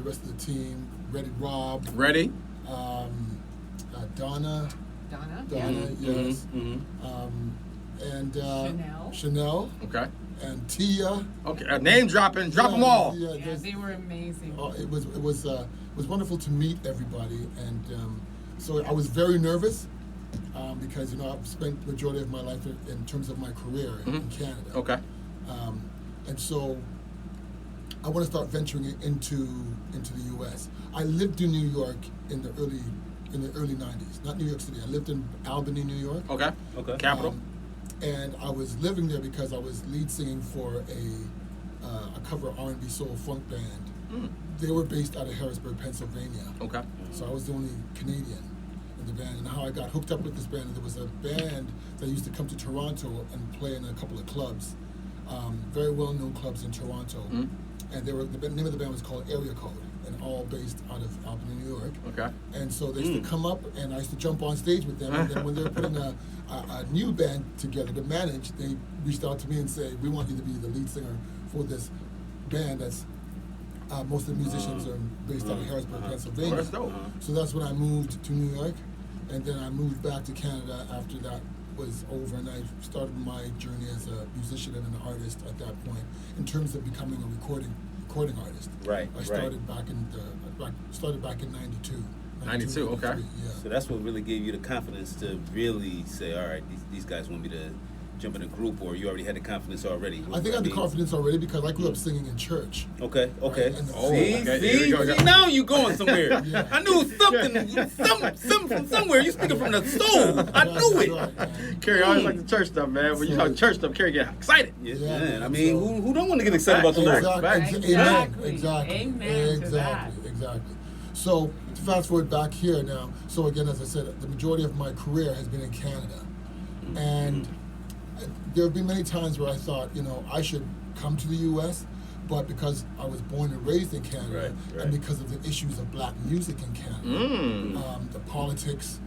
the rest of the team. Ready Rob. Ready? Donna. Yeah. Yes. And Chanel. Okay. And Tia. Okay. Name dropping. Drop them all. Yeah, they were amazing. It was wonderful to meet everybody, and so I was very nervous because I've spent the majority of my life in terms of my career in Canada. Okay. And so I want to start venturing into the U.S. I lived in New York in the early 90s, not New York City. I lived in Albany, New York. Okay. Capital. And I was living there because I was lead singing for a cover R&B soul funk band. They were based out of Harrisburg, Pennsylvania. Okay. So I was the only Canadian in the band. And how I got hooked up with this band, there was a band that used to come to Toronto and play in a couple of clubs, very well-known clubs in Toronto. And the name of the band was called Area Code, and all based out of Albany, New York. Okay. And so they used to come up, and I used to jump on stage with them. And then when they were putting a new band together to manage, they reached out to me and said, "We want you to be the lead singer for this band that's most of the musicians are based out of Harrisburg, Pennsylvania." That's dope. So that's when I moved to New York, and then I moved back to Canada after that was over, and I started my journey as a musician and an artist at that point in terms of becoming a recording artist. Right. I started back in started back in 92. 92, okay. 93, yeah. So that's what really gave you the confidence to really say, all right, these guys want me to jump in a group, or you already had the confidence already? I think I had the confidence already because I grew up singing in church. Okay. Right? And See, now you going somewhere. Yeah. I knew something from somewhere. You speaking from the soul. I knew it. Right. Kerry, I always like the church stuff, man. When you talk church stuff, Kerry get excited. Yeah, Yeah, man. I man, mean, so- who don't want to get excited about the Lord? Exactly. Exactly. Amen to that. Exactly. So to fast forward back here now. So again, as I said, the majority of my career has been in Canada, and there have been many times where I thought, I should come to the U.S., but because I was born and raised in Canada, Right. and because of the issues of black music in Canada, the politics,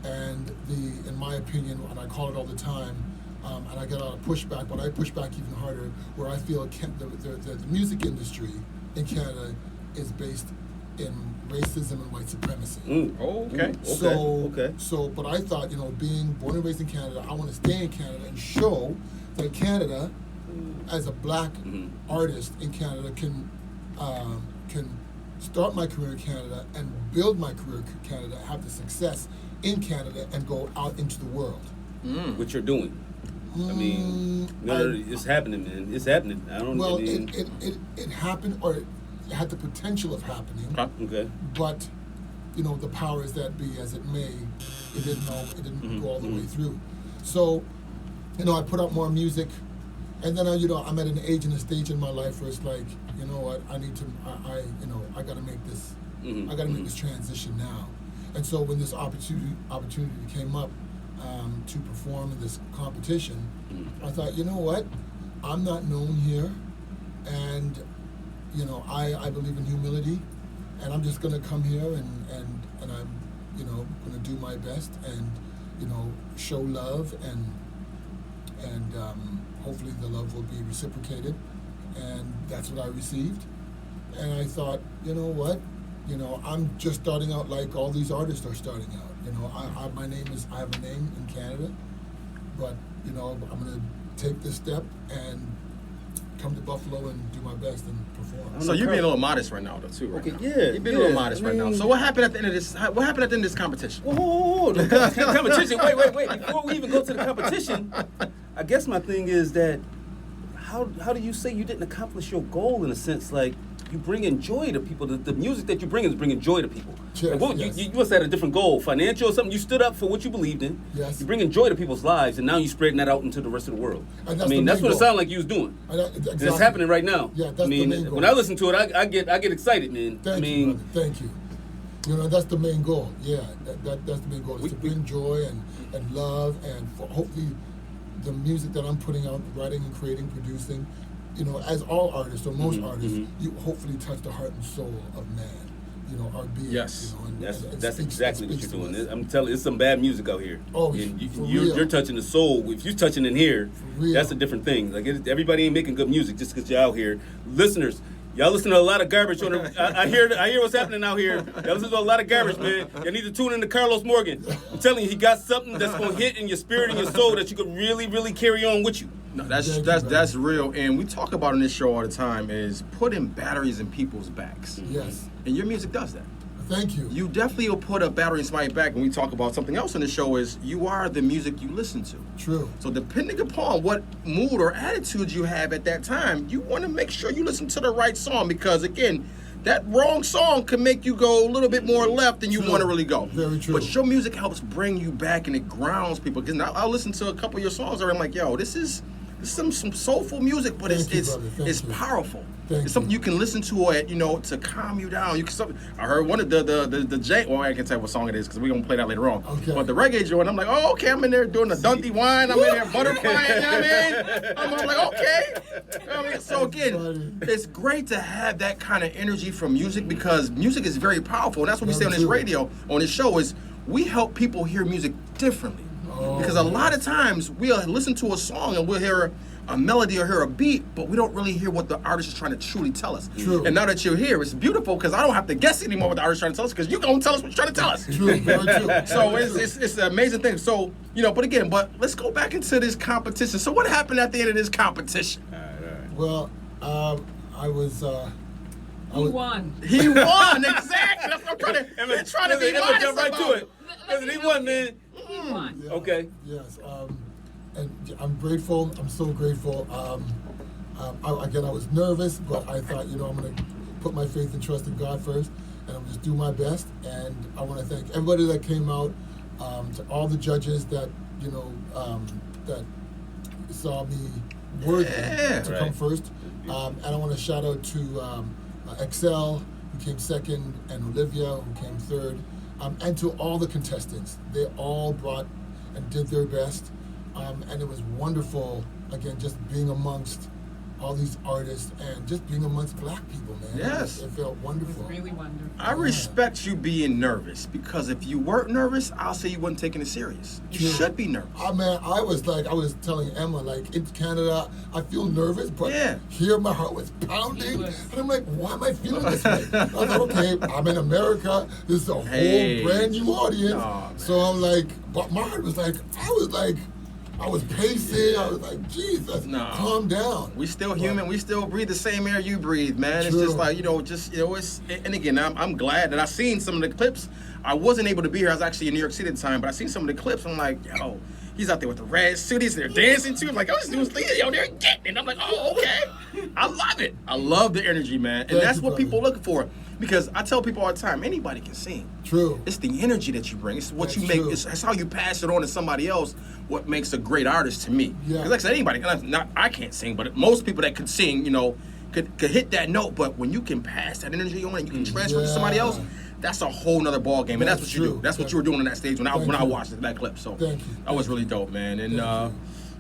and in my opinion, and I call it all the time, and I get a lot of pushback, but I push back even harder, where I feel the music industry in Canada is based in racism and white supremacy. Oh, okay. So, but I thought, being born and raised in Canada, I want to stay in Canada and show that Canada, as a black artist in Canada, can start my career in Canada and build my career in Canada, have the success in Canada, and go out into the world. What you're doing. I mean, it's happening, man. It's happening. Well, it happened, or it had the potential of happening. Okay. But, the powers that be, as it may, it didn't go all the way through. So, I put out more music, and then I'm at an age and a stage in my life where it's like, you know what, I need to, I got to make this, I got to make this transition now. And so when this opportunity came up to perform in this competition, I thought, you know what, I'm not known here, and I believe in humility, and I'm just going to come here and I'm, going to do my best and, show love and hopefully the love will be reciprocated, and that's what I received. And I thought, you know what, I'm just starting out like all these artists are starting out. I have a name in Canada, but I'm going to take this step and come to Buffalo and do my best and perform. So you're being a little modest right now, though, too. Right now. Yeah. You're being a little modest right now. So what happened at the end of this? What happened at the end of this competition? Whoa, the competition. Wait. Before we even go to the competition, I guess my thing is that how do you say you didn't accomplish your goal in a sense? Like, you bringing joy to people. The music that you bring is bringing joy to people. Yes, Like, yes. you must have had a different goal, financial or something. You stood up for what you believed in. Yes. You're bringing joy to people's lives, and now you're spreading that out into the rest of the world. And I that's mean, the that's main what it goal. sounded like you was doing. Exactly. And it's happening right now. Yeah, that's I mean, the main goal. when I listen to it, I get excited, man. Thank you, brother. Thank you. That's the main goal. Yeah, that's the main goal, is to bring joy and love, and for hopefully the music that I'm putting out, writing and creating, producing, as all artists, or most artists, you hopefully touch the heart and soul of man, our being. Yes. And That's exactly what you're speaks to doing. us. I'm telling you, it's some bad music out here. Oh, and for real. you're touching the soul. If you're touching in here, real. that's a different thing. Like, everybody ain't making good music just because you're out here. Listeners, Y'all listen to a lot of garbage on the. I hear what's happening out here. Y'all listen to a lot of garbage, man. Y'all need to tune in to Carlos Morgan. I'm telling you, he got something that's gonna hit in your spirit and your soul that you could really, really carry on with you. No, that's real, and we talk about on this show all the time is putting batteries in people's backs. Yes. And your music does that. Thank you. You definitely will put a battery in somebody's back. When we talk about something else on the show is you are the music you listen to. True. So depending upon what mood or attitude you have at that time, you want to make sure you listen to the right song because, again, that wrong song can make you go a little bit more left than you True. want to really go. Very true. But your music helps bring you back and it grounds people. Because I'll listen to a couple of your songs and I'm like, yo, this is some soulful music, but Thank you, brother. Thank it's you. powerful. Thank It's something you. you can listen to it, to calm you down. I heard one of the J. Well, I can tell what song it is because we're gonna play that later on. Okay. But the reggae joint, I'm like, oh, okay, I'm in there doing the Dundee wine. I'm in there butterflying. You know what I mean? I'm like, okay. You know what I mean? So again, it's great to have that kind of energy from music because music is very powerful. And that's what we say on this radio, on this show, is we help people hear music differently. Oh, Because a lot of times we'll listen to a song and we'll hear a melody or hear a beat, but we don't really hear what the artist is trying to truly tell us. True. And now that you're here, it's beautiful because I don't have to guess anymore what the artist is trying to tell us because you're going to tell us what you're trying to tell us. True. Very true. So Very true. it's an amazing thing. So, but let's go back into this competition. So what happened at the end of this competition? Well, I was. He won. He won, exactly. That's what I'm trying to, they're trying to be Emma, honest jump right about to it. Listen, he won, man. He won. Yeah, Okay. Yes. And I'm grateful. I'm so grateful. Again, I was nervous, but I thought, I'm going to put my faith and trust in God first, and I'm just do my best. And I want to thank everybody that came out, to all the judges that that saw me worthy to come Right. first. And I want to shout out to Excel, who came second, and Olivia, who came third, and to all the contestants. They all brought and did their best. And it was wonderful, again, just being amongst all these artists and just being amongst black people, man. Yes. It felt It was wonderful. really wonderful. I respect you being nervous because if you weren't nervous, I'll say you wasn't taking it serious. You True. should be nervous. Man, I was telling Emma, in Canada, I feel nervous, but Yeah. here my heart was pounding. It was. And I'm like, why am I feeling this way? I thought, okay, I'm in America. This is a Hey. whole brand new audience. Aw, man. So I'm like, but my heart was I was pacing. I was like, Jesus, No. calm down. We still human. We still breathe the same air you breathe, man. It's True. just like, it's, and again, I'm glad that I seen some of the clips. I wasn't able to be here. I was actually in New York City at the time, but I seen some of the clips. I'm like, yo, he's out there with the red suit. He's there dancing too. I'm like, this dude's they're getting it. I'm like, oh, okay. I love it. I love the energy, man. And Thank that's you, what brother. people look for. Because I tell people all the time, anybody can sing. True. It's the energy that you bring. It's what That's you make. true. It's how you pass it on to somebody else. What makes a great artist to me? Yeah. Because like I said, anybody. I can't sing, but most people that could sing, could hit that note. But when you can pass that energy on and you can transfer it to somebody else, that's a whole nother ball game. And that's what you True. do. That's what you were doing on that stage when I Thank you. watched that clip. So Thank you. that was really dope, man. And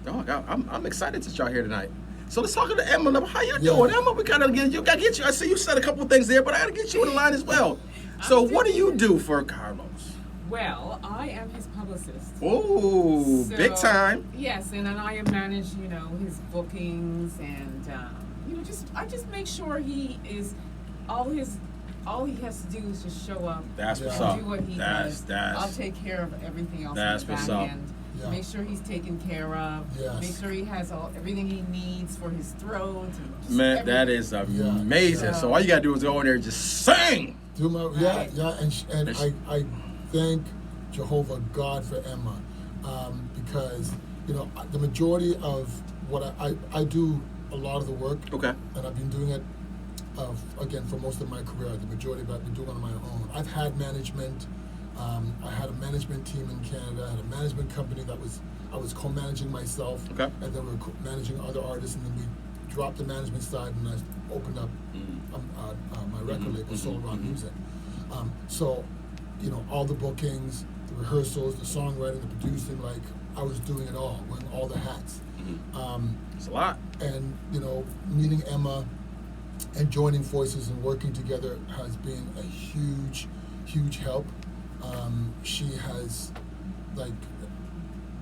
Thank I'm excited that y'all here tonight. So let's talk to Emma. How you Yeah. doing, Emma? We gotta get you. I see you said a couple things there, but I gotta get you in the line as well. So what do you do for Carlos? Well, I am his publicist. Oh, So, big time. Yes, and then I manage, his bookings and I just make sure he is all he has to do is just show up. That's what's Yeah. up. Do what he That's does. I'll take care of everything else That's on the what's back up. end. Yeah. Make sure he's taken care of. Yes. Make sure he has everything he needs for his throat. And just Man, that everything. is amazing. Yeah. So all you gotta do is go in there and just sing. Do my Right. and Yes. I thank Jehovah God for Emma, because the majority of what I do a lot of the work, Okay. and I've been doing it again for most of my career. The majority of it I've been doing on my own. I've had management. I had a management team in Canada. I had a management company I was co-managing myself, Okay. and then we were managing other artists, and then we dropped the management side and I opened up my record label, Soul Rock Music. So, all the bookings, the rehearsals, the songwriting, the producing, I was doing it all, wearing all the hats. It's a lot. And, meeting Emma and joining forces and working together has been a huge, huge help. She has,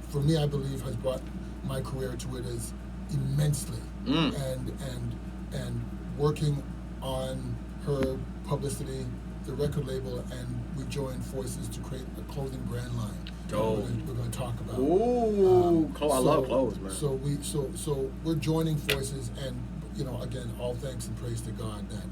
for me, I believe, has brought my career to it as immensely. And working on her publicity, the record label, and we joined forces to create a clothing brand line. Dope. We're going to talk about. Ooh, I love clothes, man. So we're joining forces, and again, all thanks and praise to God that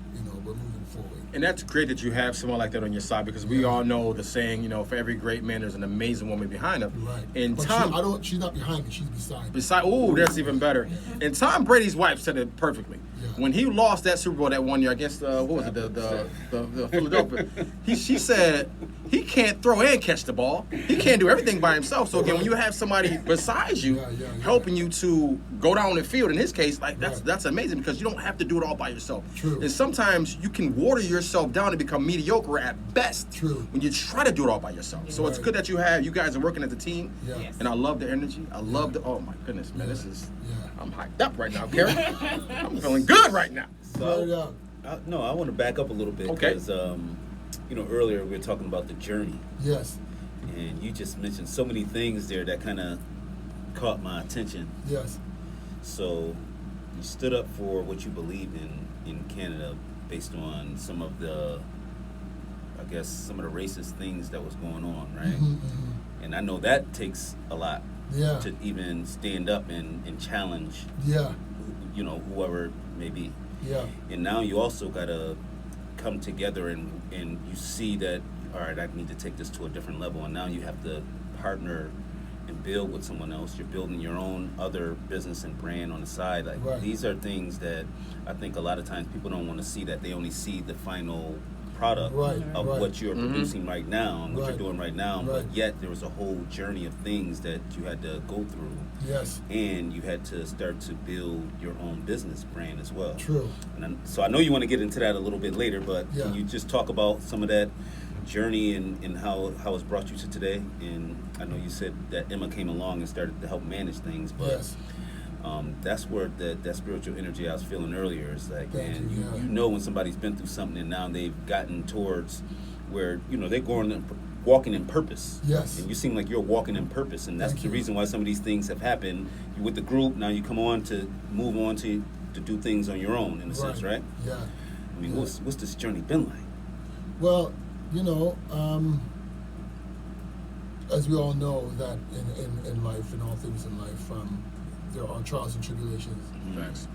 we're moving forward. And that's great that you have someone like that on your side, because we all know the saying, for every great man, there's an amazing woman behind him. Right. And But Tom, she's not behind me. She's beside me. ooh, that's even better. And Tom Brady's wife said it perfectly. Yeah. When he lost that Super Bowl that one year against what was it, the Philadelphia, she said he can't throw and catch the ball. He can't do everything by himself. So again, when you have somebody besides you helping you to go down the field, in his case, like that's amazing, because you don't have to do it all by yourself. True. And sometimes you can water yourself down and become mediocre at best. True. When you try to do it all by yourself. So it's good that you guys are working as a team. Yeah. Yes. And I love the energy. I love oh my goodness, man, this is. Yeah. I'm hyped up right now, Karen. I'm feeling good right now. So, no, I want to back up a little bit Okay. because, earlier we were talking about the journey, Yes. and you just mentioned so many things there that kind of caught my attention. Yes. So, you stood up for what you believed in Canada based on some of the racist things that was going on, right? Mm-hmm, mm-hmm. And I know that takes a lot Yeah. to even stand up and challenge, Yeah. whoever it may be. Yeah. And now you also got to come together and you see that, all right, I need to take this to a different level. And now you have to partner and build with someone else. You're building your own other business and brand on the side. Like Right. These are things that I think a lot of times people don't want to see, that they only see the final product Right, of right. what you're producing right now and what Right. you're doing right now. Right. But yet there was a whole journey of things that you had to go through. Yes. And you had to start to build your own business brand as well. True. So I know you want to get into that a little bit later, but Yeah. can you just talk about some of that journey and how it's brought you to today? And I know you said that Emma came along and started to help manage things, but Yes. that's where that spiritual energy I was feeling earlier is like, Thank man, you, yeah. you know when somebody's been through something and now they've gotten towards where, they're walking in purpose. Yes. And you seem like you're walking in purpose, and that's Thank the you. reason why some of these things have happened. You with the group, now you come on to move on to do things on your own, in a sense, right? Yeah. I mean, Yeah. what's this journey been like? Well, as we all know that in life, in all things in life, there are trials and tribulations. Thanks.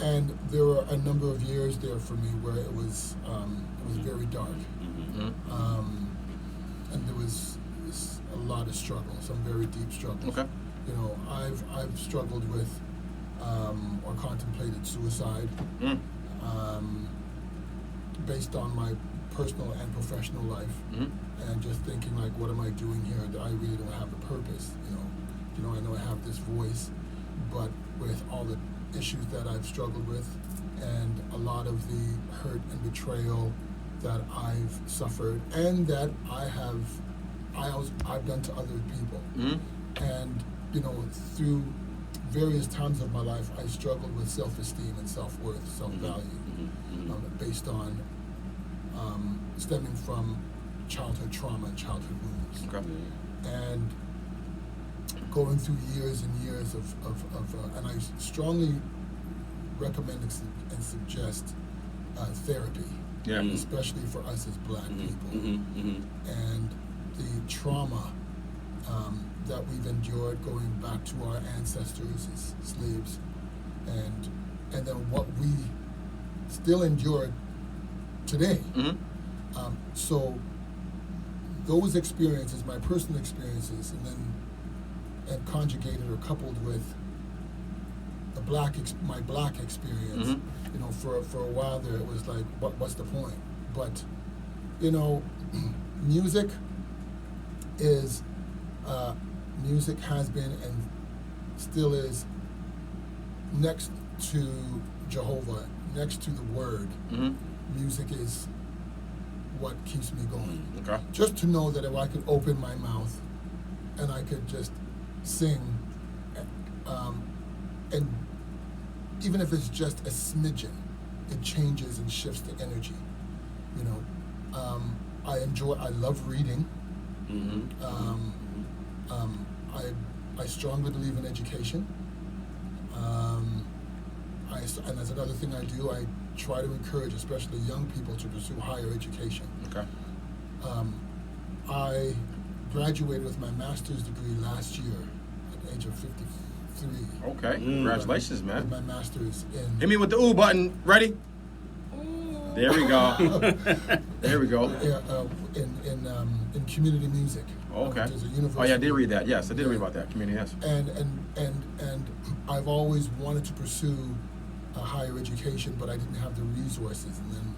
And there were a number of years there for me where it was very dark. And there was a lot of struggle, some very deep struggles. Okay. I've struggled with or contemplated suicide based on my personal and professional life, and just thinking like, what am I doing here? That I really don't have a purpose. I know I have this voice, but with all the issues that I've struggled with, and a lot of the hurt and betrayal that I've suffered, and that I've done to other people, and through various times of my life, I struggled with self-esteem and self-worth, self-value, based on stemming from childhood trauma and childhood wounds, and going through years and years of and I strongly recommend and suggest therapy, especially for us as Black people, and the trauma that we've endured going back to our ancestors as slaves, and then what we still endure today. So those experiences, my personal experiences, and conjugated or coupled with the my black experience, for a while there, it was like, what's the point? But music has been and still is next to Jehovah, next to the Word. Music is what keeps me going. Okay. Just to know that if I could open my mouth and I could just sing, and even if it's just a smidgen, it changes and shifts the energy. I love reading. I strongly believe in education. And that's another thing I do. I try to encourage, especially young people, to pursue higher education. Okay. I graduated with my master's degree last year at the age of 53. Okay. Congratulations, With man. my master's in Hit me with the ooh button. Ready? There we go. There we go. in community music. Okay. There's a Oh university. yeah, I did read that. Yes, I did read about that. Community, yes. And I've always wanted to pursue a higher education, but I didn't have the resources. And then,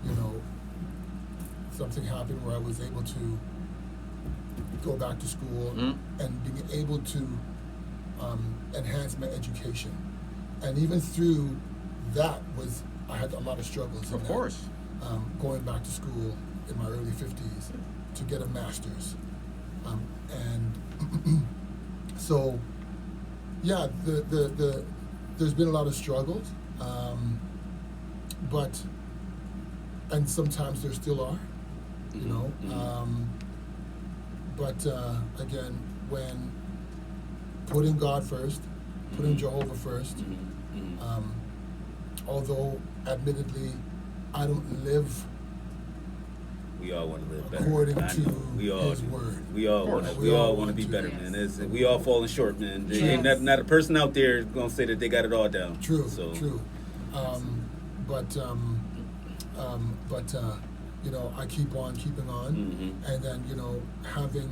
you know, something happened where I was able to go back to school and being able to enhance my education. And even through that I had a lot of struggles. in Of that. course. Going back to school in my early 50s to get a master's. And so, yeah, there's been a lot of struggles, and sometimes there still are, you know. But again, when putting God first, putting Jehovah first, although admittedly I don't live We all want to live better. according I to know. We all His do. word. We all, course. want, We we all all want to want be to. better, Yes. man. We all falling short, man. There ain't Yes. not a person out there gonna say that they got it all down. True, So, true. But you know, I keep on keeping on, and then, you know, having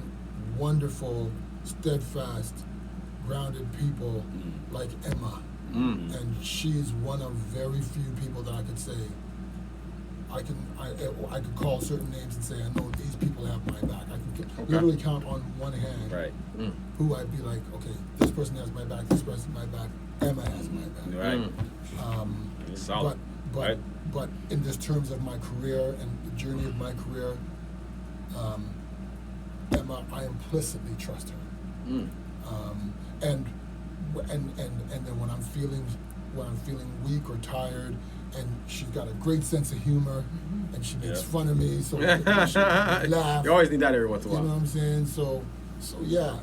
wonderful, steadfast, grounded people like Emma, and she's one of very few people that I could say I could call certain names and say I know these people have my back. I can literally count on one hand Right. who I'd be like, okay, this person has my back, this person has my back, Emma has my back. Right. Solid. But Right. but in just terms of my career and the journey of my career, Emma, I implicitly trust her. And then when I'm feeling weak or tired, and she's got a great sense of humor, and she makes Yeah. fun of me, so she laugh. You always need that every once in a You know while. what I'm saying? So yeah,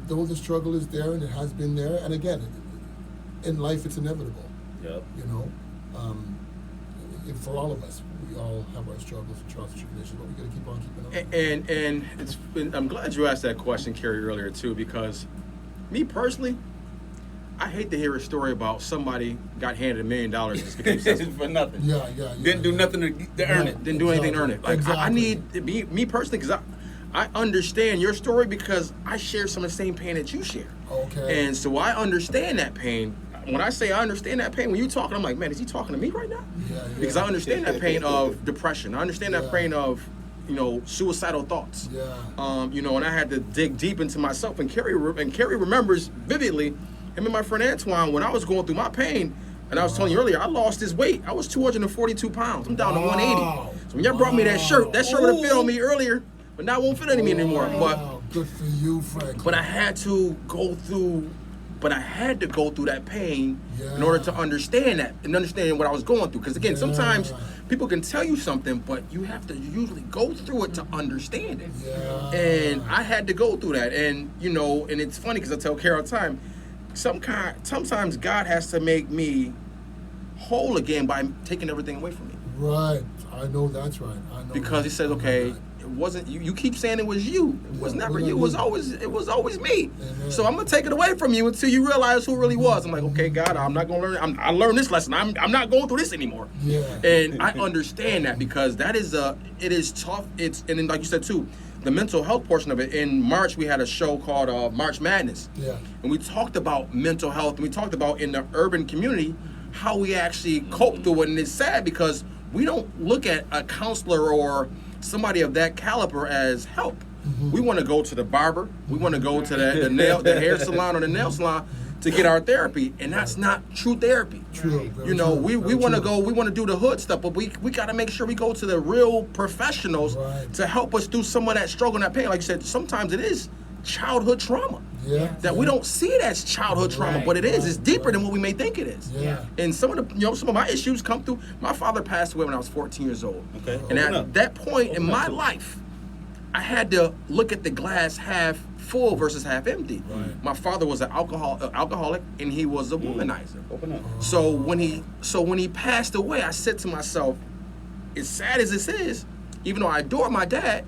though the struggle is there and it has been there, and again, in life it's inevitable. Yep. You know, for all of us, we all have our struggles and trials and tribulations, but we got to keep on keeping on. And it's been, I'm glad you asked that question, Kerry, earlier too, because me personally, I hate to hear a story about somebody got handed $1 million and just became successful. For nothing. Yeah. Didn't do nothing to earn it. Didn't do anything to earn it. Like I Exactly. need me personally, because I understand your story because I share some of the same pain that you share. Okay. And so I understand that pain. When I say I understand that pain, when you talking, I'm like, man, is he talking to me right now? Yeah. Because I understand that pain of depression. I understand that Yeah. pain of, you know, suicidal thoughts. Yeah. You know, and I had to dig deep into myself. And Kerry remembers vividly, him and my friend Antoine, when I was going through my pain, and I was telling you earlier, I lost this weight. I was 242 pounds. I'm down to 180. So when y'all brought me that shirt would have fit on me earlier, but now it won't fit on me anymore. Wow, good for you, Frank. But I had to go through that pain in Yeah. order to understand that and understand what I was going through. Because again, sometimes Yeah. people can tell you something, but you have to usually go through it to understand it. Yeah. And I had to go through that. And, you know, and it's funny because I tell Carol all the time, sometimes God has to make me whole again by taking everything away from me. Right. I know that's right. I know. Because he says, okay, it wasn't you. You keep saying it was you. It was Yeah, never it you. wasn't It was always me. Amen. So I'm gonna take it away from you until you realize who it really was. I'm like, okay, God, I'm not gonna learn. I learned this lesson. I'm not going through this anymore. Yeah. And I understand that because it is tough. And then like you said too, the mental health portion of it. In March we had a show called March Madness. Yeah. And we talked about mental health, and we talked about in the urban community how we actually cope through it. And it's sad because we don't look at a counselor or somebody of that caliber as help. We want to go to the barber. We want to go to the hair salon or the nail salon to get our therapy, and that's not true therapy. True. You know, we want to to go, we want to do the hood stuff, but we got to make sure we go to the real professionals Right. to help us through some of that struggle and that pain. Like you said, sometimes it is childhood trauma. Yeah. That we don't see it as childhood trauma, Right, but it is. right, It's deeper right. than what we may think it is. Yeah. And some of my issues come through. My father passed away when I was 14 years old. Okay. And Open at up. that point in Open up my to it. life, I had to look at the glass half full versus half empty. Right. My father was an alcoholic, and he was a womanizer. Open up. So when he passed away, I said to myself, as sad as this is, even though I adore my dad,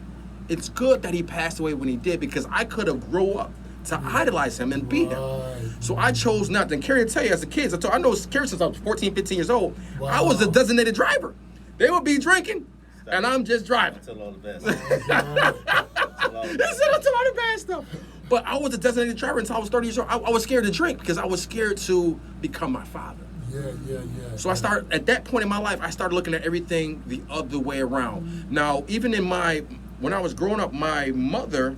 it's good that he passed away when he did, because I could have grown up to idolize him and be him. Right. So I chose not to. And Carrie will tell you, as a kid, I know Carrie since I was 14, 15 years old, Wow. I was a designated driver. They would be drinking, and I'm just driving. Tell all the best. They said I tell all the bad stuff. But I was a designated driver until I was 30 years old. I was scared to drink because I was scared to become my father. Yeah. So at that point in my life, I started looking at everything the other way around. Now, even when I was growing up, my mother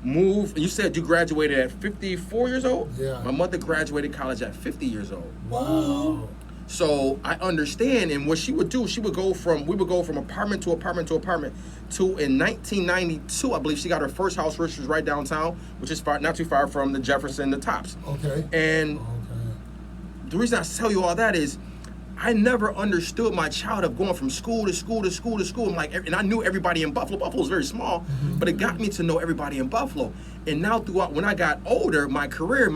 moved. You said you graduated at 54 years old? Yeah. My mother graduated college at 50 years old. Wow. So I understand, and what she would do, we would go from apartment to apartment to apartment to, in 1992, I believe she got her first house, which was right downtown, which is not too far from the Jefferson, the Tops. Okay. And the reason I tell you all that is, I never understood my childhood going from school to school to school to school. And I knew everybody in Buffalo. Buffalo was very small, but it got me to know everybody in Buffalo. And now when I got older, my career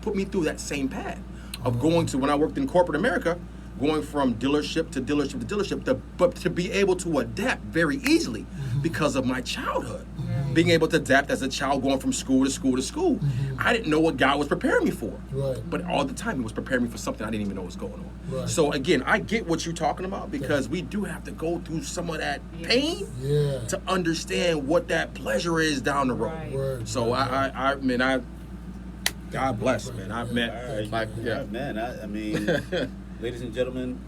put me through that same path of going to, when I worked in corporate America, going from dealership to dealership to dealership, but to be able to adapt very easily because of my childhood. Being able to adapt as a child, going from school to school to school. I didn't know what God was preparing me for. Right. But all the time, He was preparing me for something I didn't even know was going on. Right. So again, I get what you're talking about, because we do have to go through some of that pain Yeah. to understand what that pleasure is down the road. Right. Word. So I mean, God bless, man. I meant, Yeah, man. I mean, ladies and gentlemen,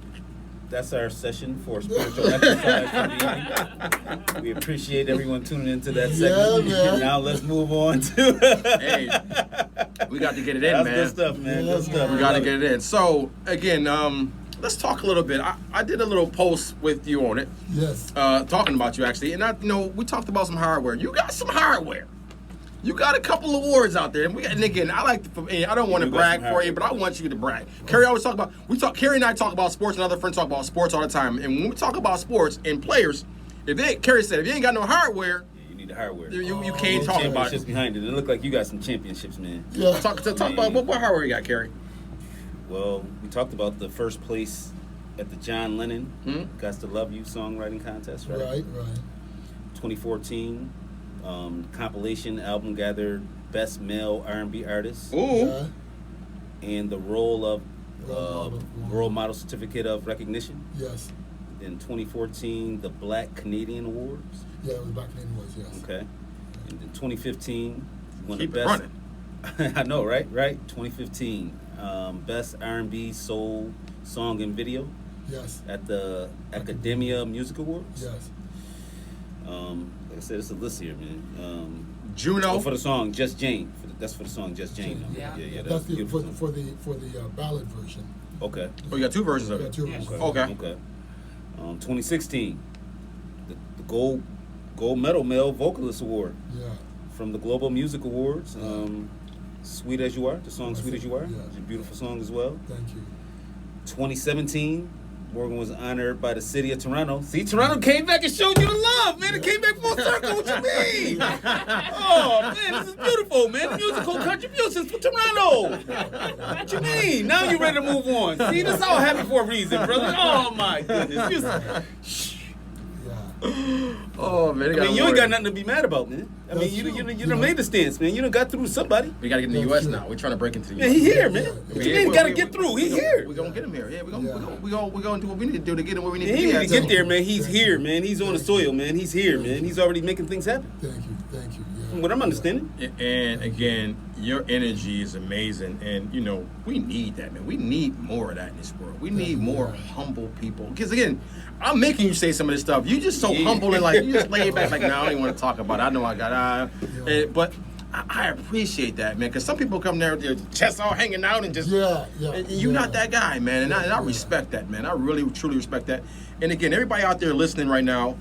that's our session for spiritual exercise for the evening. We appreciate everyone tuning into that segment. man. Now let's move on to. Hey, we got to get it in, That's man. good stuff, man. Good stuff. We got to get it in. So again, let's talk a little bit. I did a little post with you on it, Yes. talking about you actually, and we talked about some hardware. You got some hardware. You got a couple awards out there, and again, I don't want to You got brag some for you, but I want you to brag. Carrie always Carrie and I talk about sports, and other friends talk about sports all the time. And when we talk about sports and players, Carrie said, if you ain't got no hardware, You need the hardware. you can't talk about Championships it. behind it. It look like you got some championships, man. Yeah. Talk about what hardware you got, Carrie. Well, we talked about the first place at the John Lennon Hmm? Got to Love You songwriting contest, right? Right. 2014 compilation album gathered best male R&B artist Ooh. Yeah. and the role of Role model. Role Model Certificate of Recognition. Yes. In 2014, the Black Canadian Awards. Yeah, it was back then. Was yes. Okay. And in 2015, one Keep of the it best. running. I know, right? Right. 2015, best R&B soul song and video Yes. at the Academia Music Awards. Yes. Like I said, it's a list here, man. Juno. For the song Just Jane. That's for the song Just Jane. Yeah. Yeah. That's the beautiful for song. the ballad version. Okay. Oh, you got two versions of Yeah, it. two Yeah. versions. Okay. 2016, the gold medal male vocalist award Yeah. from the Global Music Awards. Sweet As You Are, the song Sweet As You Are. Yeah. It's a beautiful song as well. Thank you. 2017, Morgan was honored by the city of Toronto. See, Toronto came back and showed you the love, man. It came back full circle. What you mean? Oh, man, this is beautiful, man. Musical contributions for Toronto. What you mean? Now you ready to move on. See, this all happened for a reason, brother. Oh, my goodness. Yeah. Oh man, I mean, you ain't got nothing to be mad about, man. I mean, you done made the stance, man. You done got through to somebody. We gotta get in the That's U.S. true. now. We're trying to break into the Yeah, U.S. he here, man. Yeah. What you mean, gotta get through? He here. We're gonna get him here. Yeah, we're gonna Yeah. do what we need to do to get him where we need Yeah, to he be need at. to get there, man. He's here, man. He's on the soil, man. He's here, man. He's already making things happen. Thank you. Thank you. Yeah. From what I'm understanding. And again, your energy is amazing, and we need that, man. We need more of that in this world. We need more humble people. Because again, I'm making you say some of this stuff. You just so humble and like you just lay it back like, no, I don't even want to talk about it. I know I got but I appreciate that, man. Because some people come there with their chests all hanging out and just Yeah. and you're not that guy, man, and I respect that, man. I really, truly respect that. And again, everybody out there listening right now,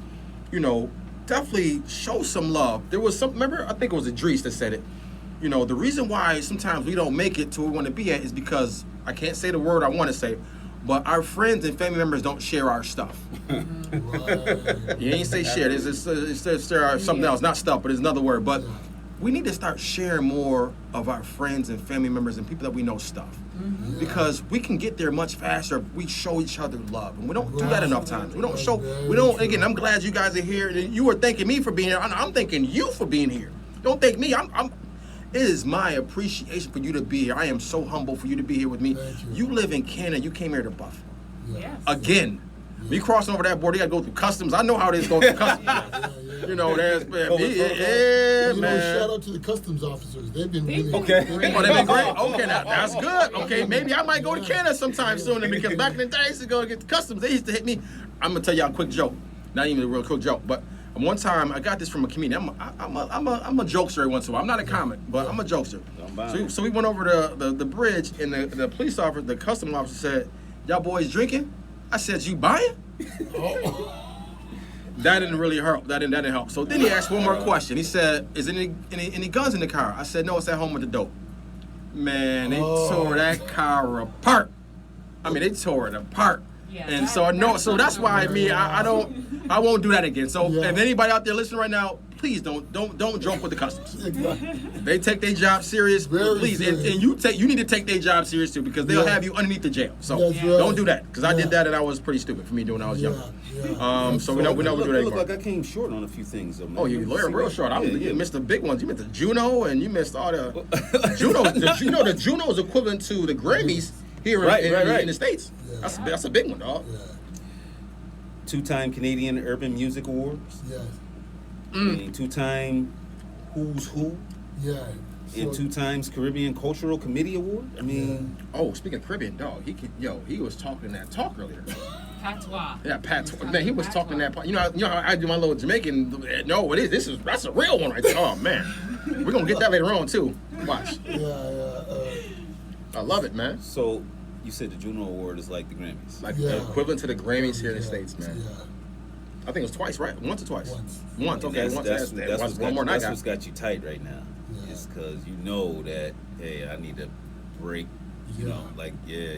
definitely show some love. There was remember, I think it was Idris that said it. The reason why sometimes we don't make it to where we want to be at is because, I can't say the word I want to say, but our friends and family members don't share our stuff. Right. You ain't say share. It's share something else, not stuff, but it's another word. But we need to start sharing more of our friends and family members and people that we know stuff. Because we can get there much faster if we show each other love. And we don't do that enough times. We don't show, again, I'm glad you guys are here. And you were thanking me for being here. I'm thanking you for being here. Don't thank me. It is my appreciation for you to be here. I am so humble for you to be here with me. Thank You live in Canada. You came here to Buffalo. Yes. Again. Me crossing over that border, you gotta go through customs. I know how it is going through customs. You know, there's You know, man. shout out to the customs officers. They've been really Okay. they've Oh, they've been great. Okay, now that's good. Okay, maybe I might go to Canada sometime soon. Because back in the day, I used to go get the customs. They used to hit me. I'm gonna tell y'all a quick joke. Not even a real quick joke, but one time I got this from a comedian. I'm a jokester every once in a while. I'm not a comic, but I'm a jokester. So we went over the bridge, and the police officer, the custom officer said, "Y'all boys drinking?" I said, "You buying?" That didn't really help. That didn't help. So then he asked one more question. He said, "Is any guns in the car?" I said, "No, it's at home with the dope." Man, they tore that car apart. I mean, they tore it apart. Yeah, And so I know. So that's why I won't do that again. So if anybody out there listening right now, please don't joke with the customs. They take their job serious. Very Please, serious. and you need to take their job serious too, because they'll have you underneath the jail. So That's right. don't do that, because I did that and I was pretty stupid for me doing when I was young. So we know we do that Look anymore. like I came short on a few things, though, man. Oh, you lawyer real short. You missed the big ones. You missed the Juno, and you missed all the Juno. The Juno is equivalent to the Grammys here in the States. Yeah. That's a big one, dog. Yeah. 2-time Canadian Urban Music Awards. Yes. I mean, 2-time Who's Who. Yeah. And 2 times Caribbean Cultural Committee Award. I mean, Oh, speaking of Caribbean, dog, he was talking that talk earlier. Patois. Yeah, man, he was talking that. You know how I do my little Jamaican. No, it is. That's a real one right there. Oh man, we're gonna get that later on too. Watch. I love it, man. so you said the Juno Award is like the Grammys. Like Yeah. equivalent to the Grammys here in the States, man. Yeah. I think it was twice, right? Once or twice? Once. Okay, That's once. what's That's got one more you, night. that's what's got you tight right now. Yeah. Is because you know that, hey, I need to break. You know, like yeah.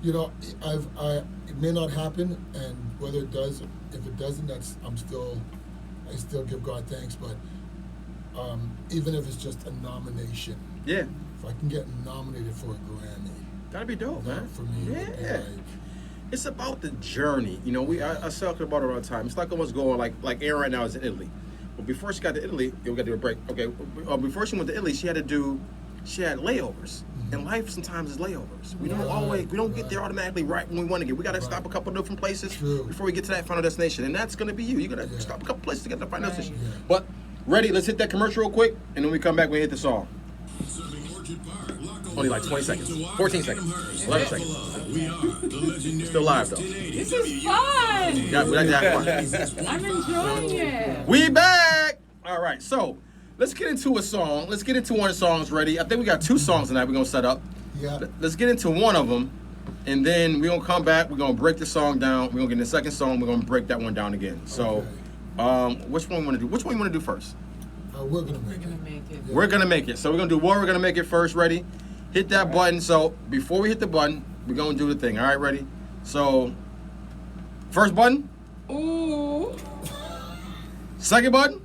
You know, it may not happen, and whether it does, if it doesn't, I still give God thanks. But even if it's just a nomination, Yeah, if I can get nominated for a Grammy, that'd be dope, that man. for me would be Yeah. like, It's about the journey. You know, I talk about it all the time. It's like almost going like Erin right now is in Italy. But before she got to Italy, we got to do a break. Okay, before she went to Italy, she had layovers. And life sometimes is layovers. We don't get there automatically right when we want to get. We got to stop a couple of different places before we get to that final destination. And that's going to be you. You're going to stop a couple places to get to the final destination. Yeah. But ready, let's hit that commercial real quick, and then we come back, we hit the song. Only like 20 seconds. 14 seconds. 11 seconds. Still live, though. This is fun. Yeah, we like to have fun. I'm enjoying it. We back! All right, so let's get into a song. Let's get into one of the songs, ready. I think we got 2 songs tonight we're going to set up. yeah. Let's get into one of them, and then we're going to come back. We're going to break the song down. We're going to get in the second song. We're going to break that one down again. So, which one we want to do? Which one you want to do first? We're gonna We're make gonna it. make it. We're going to make it. So we're going to do what? We're going to make it first. Ready? Hit that button. So before we hit the button, we're going to do the thing. All right, ready? So, first button. Ooh. Second button.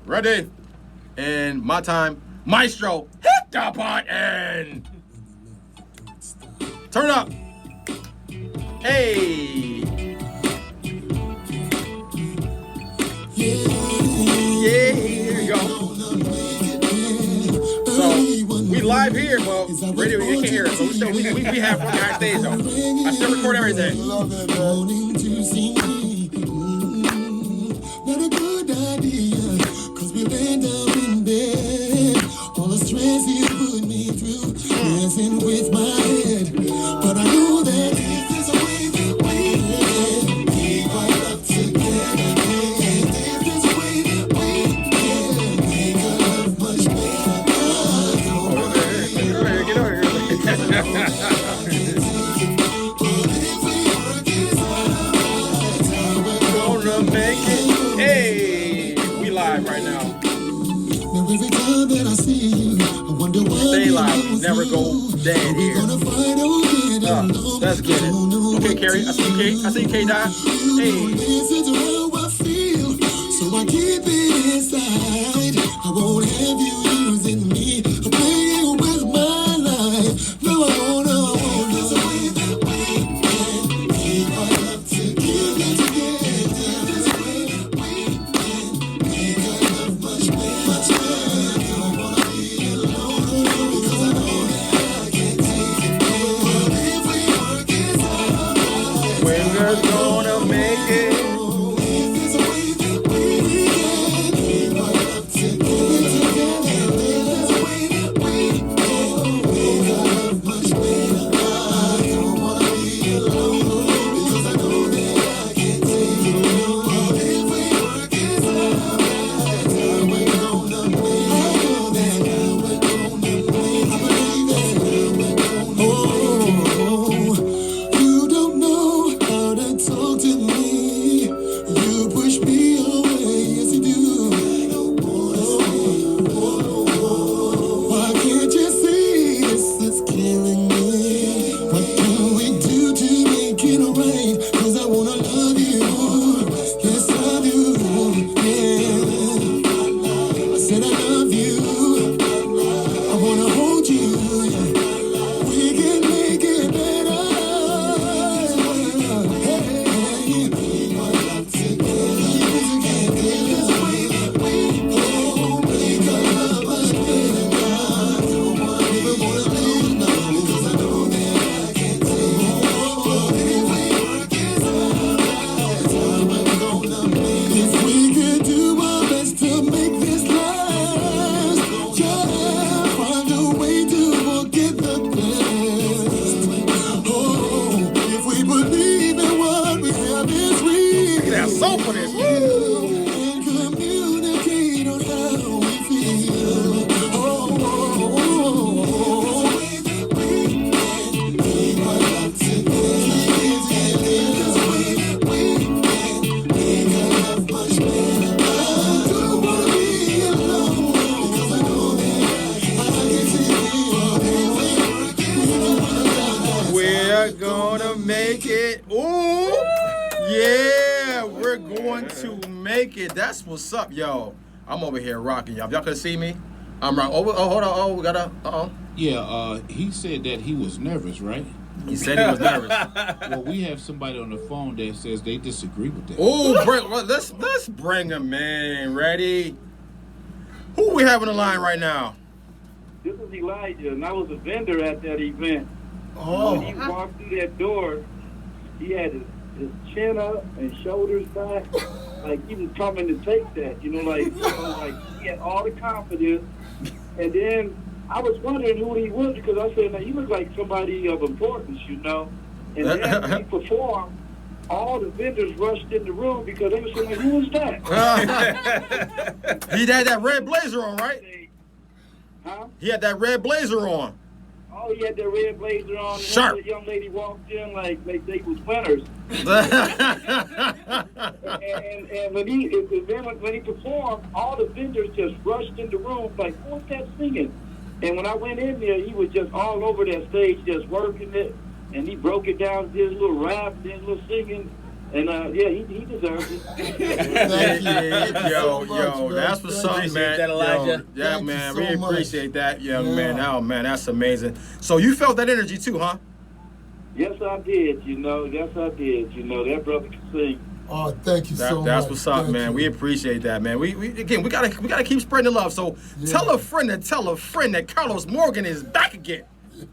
Ready. And my time. Maestro, hit the button. Turn up. Hey. Yeah, here you go. So we live here, but radio you can't hear it. So we have fun behind stage though. I still record everything. Love it, man. Morning to see me. Not a good idea, cause we ran down in bed. All the stress you put me through, messing with my head. But I know that if there's a way that we can keep our love together, and if there's a way that we can make our love much better, Get over here. Gonna make it. Hey, we live right now. now every time that I see you, I wonder why Stay you live. lose Never me. go dead Are we here. gonna fight again? Let's get it. Okay, Carrie. I see you, K. I see you, K-Dot. Hey. This is how I feel, so I keep it inside. I won't have you using me, playing with my life. No, I won't. There's a way that we can keep our love together. There's a way that we can make our love much better. Don't wanna be alone because I know that I can't take it more. If we work it out, We're gonna make it. there's a way that we can keep our love together. There's a way that we can make our love much better. I don't wanna be alone because I know that I can't take it more. If we work it out, that's how we're gonna make it. That's how we're gonna make it. I believe that's how we're gonna make it. You don't know how to talk to me. You push me away, yes you do. I don't wanna stay. Why can't you see this is killing me? What can we do to make it right? 'Cause I wanna love you. Yes I do. Yeah. I said I love you. I wanna hold you. We can make it better. Hey, we want love together. There's a way that we can make our love much better. I don't even wanna lose now because I know that I can't take it more. If we work it out, that's how we're gonna make it. If we could do our best to make this last, yeah, find a way to forget the past. Oh, if we believe in what we have is real. Look at that soul for this. Woo! And communicate on how we feel. Keep our love together. There's a way that we can make our love much better. I don't wanna be alone because I know that I can see it. We're gonna make it. Ooh. Yeah, we're going to make it. That's what's up, yo. I'm over here rocking, y'all. If y'all could see me, I'm right. Oh, hold on. Oh, we got a. Yeah, he said that he was nervous, right? He said he was nervous. Well, we have somebody on the phone that says they disagree with that. Ooh, let's bring him in. Ready? Who we have on the line right now? This is Elijah, and I was a vendor at that event. Oh, When he walked through that door, he had his chin up and shoulders back, like he was coming to take that. Like he had all the confidence. And then I was wondering who he was because I said, now, he looked like somebody of importance, And then when he performed, all the vendors rushed in the room because they were saying, who was that? He had that red blazer on, right? Huh? He had that red blazer on. Oh, he had that red blazer on. Sharp. And the young lady walked in like they was winners. And when he performed, all the vendors just rushed in the room like, who's that singing? And when I went in there, he was just all over that stage, just working it. And he broke it down, did his little rap, did his little singing. And yeah, he deserves it. thank you. Yo, so much, man. that's what's up, Appreciate man. that, Elijah. Yo, yeah, Thank man, you we so much. appreciate that, young Yeah. man. Oh, man, that's amazing. So you felt that energy too, huh? Yes, I did. Yes, I did. That brother can sing. Oh, thank you so much. That's what's up, Thank man. you. We appreciate that, man. We gotta keep spreading the love. So Yeah. tell a friend that Carlos Morgan is back again.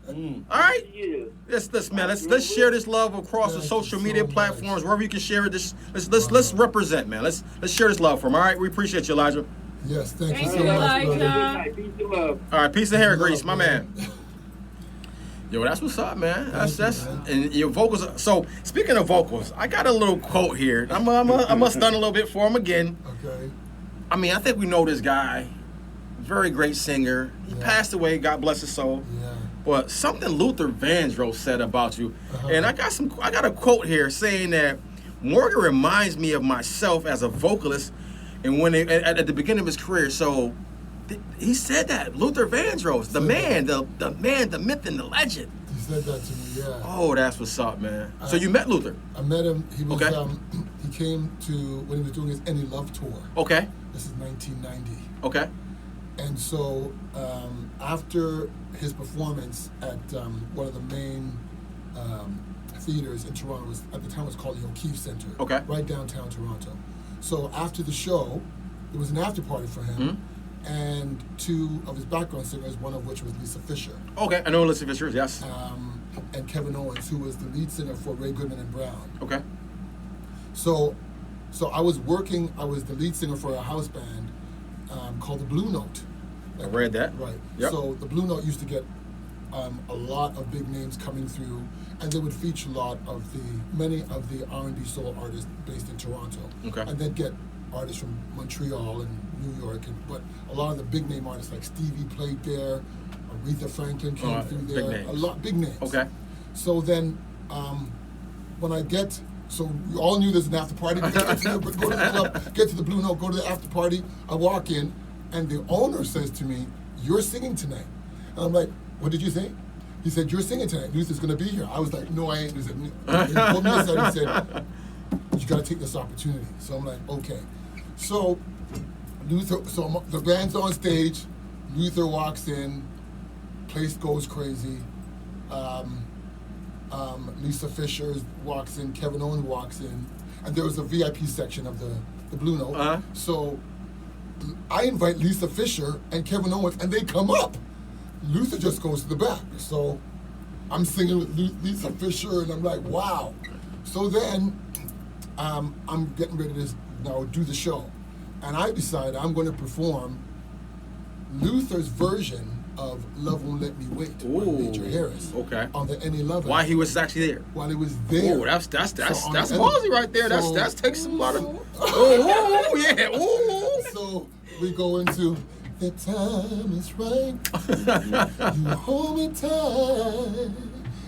All right. He is. Let's share this love across the Thank social you media so much. platforms wherever you can share it. Let's represent, man. Let's share this love for him. All right. We appreciate you, Elijah. Yes, thank you Thank so you, much, Elijah. brother. Good night. Peace and love. All right. Piece of hair Love, grease, my man. Yo, that's what's up, man. That's Thank you, man. and your vocals. So speaking of vocals, I got a little quote here. I'm gonna stun a little bit for him again. Okay. I mean, I think we know this guy. Very great singer. He Yeah. passed away. God bless his soul. Yeah. But something Luther Vandross said about you, Uh-huh. and I got a quote here saying that Morgan reminds me of myself as a vocalist, and at the beginning of his career. So he said that Luther Vandross, the man, the myth, and the legend. He said that to me. Yeah. Oh, that's what's up, man. So you met Luther? I met him. He was. Okay. He came to when he was doing his Any Love tour. Okay. This is 1990. Okay. And so after his performance at one of the main theaters in Toronto, was at the time it was called the O'Keefe Center. Okay. Right downtown Toronto. So after the show, it was an after party for him, and two of his background singers, one of which was Lisa Fisher, Okay. I know Lisa Fisher. Yes. and Kevin Owens, who was the lead singer for Ray Goodman and Brown. Okay. So I was the lead singer for a house band called the Blue Note. I read that. Right. Yep. So the Blue Note used to get a lot of big names coming through, and they would feature many of the R&B soul artists based in Toronto. Okay. And they'd get artists from Montreal and New York, but a lot of the big name artists like Stevie played there, Aretha Franklin came through big there, names. big names. Okay. So then, so we all knew there's an after party. Go to the club, get to the Blue Note, go to the after party. I walk in, and the owner says to me, "You're singing tonight." And I'm like, "What did you say?" He said, "You're singing tonight. Luther's gonna be here." I was like, "No, I ain't." He said, he pulled me aside. He said, "You gotta take this opportunity." So I'm like, "Okay." So the band's on stage. Luther walks in. Place goes crazy. Lisa Fisher walks in, Kevin Owens walks in, and there was a VIP section of the Blue Note. Uh-huh. So I invite Lisa Fisher and Kevin Owens, and they come up. Luther just goes to the back. So I'm singing with Lisa Fisher, and I'm like, wow. So then I'm getting ready to now do the show, and I decide I'm going to perform Luther's version of Love Won't Let Me Wait by Major Harris. Okay. On the Any Love. Why he was actually there? While he was there. Oh, that's So on the ballsy right there. so- That's takes some lot of. Oh, yeah. Oh. So we go into the time is right. You hold me tight,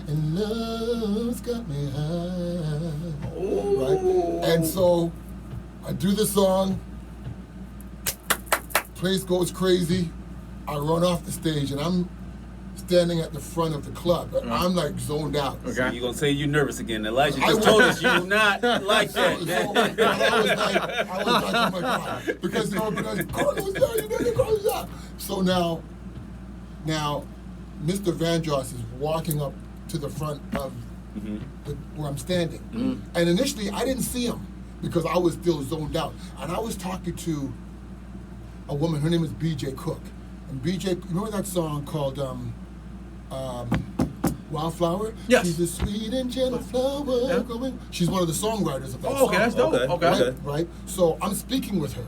and love's got me high. Right? And so I do the song. Place goes crazy. I run off the stage, and I'm standing at the front of the club. But I'm like zoned out. Okay. You're gonna say you're nervous again. Elijah I just was- told us you do not like So, that. I was like, oh my God, because Carlos there, you know, Carlos there. So now, Mr. Vandross is walking up to the front of where I'm standing, and initially I didn't see him because I was still zoned out, and I was talking to a woman. Her name is B.J. Cook, and B.J. You remember that song called Wildflower? Yes. She's a sweet and gentle flower. Yeah. Going. She's one of the songwriters of that Oh, song. okay, that's dope. Okay. Okay. Right? So I'm speaking with her.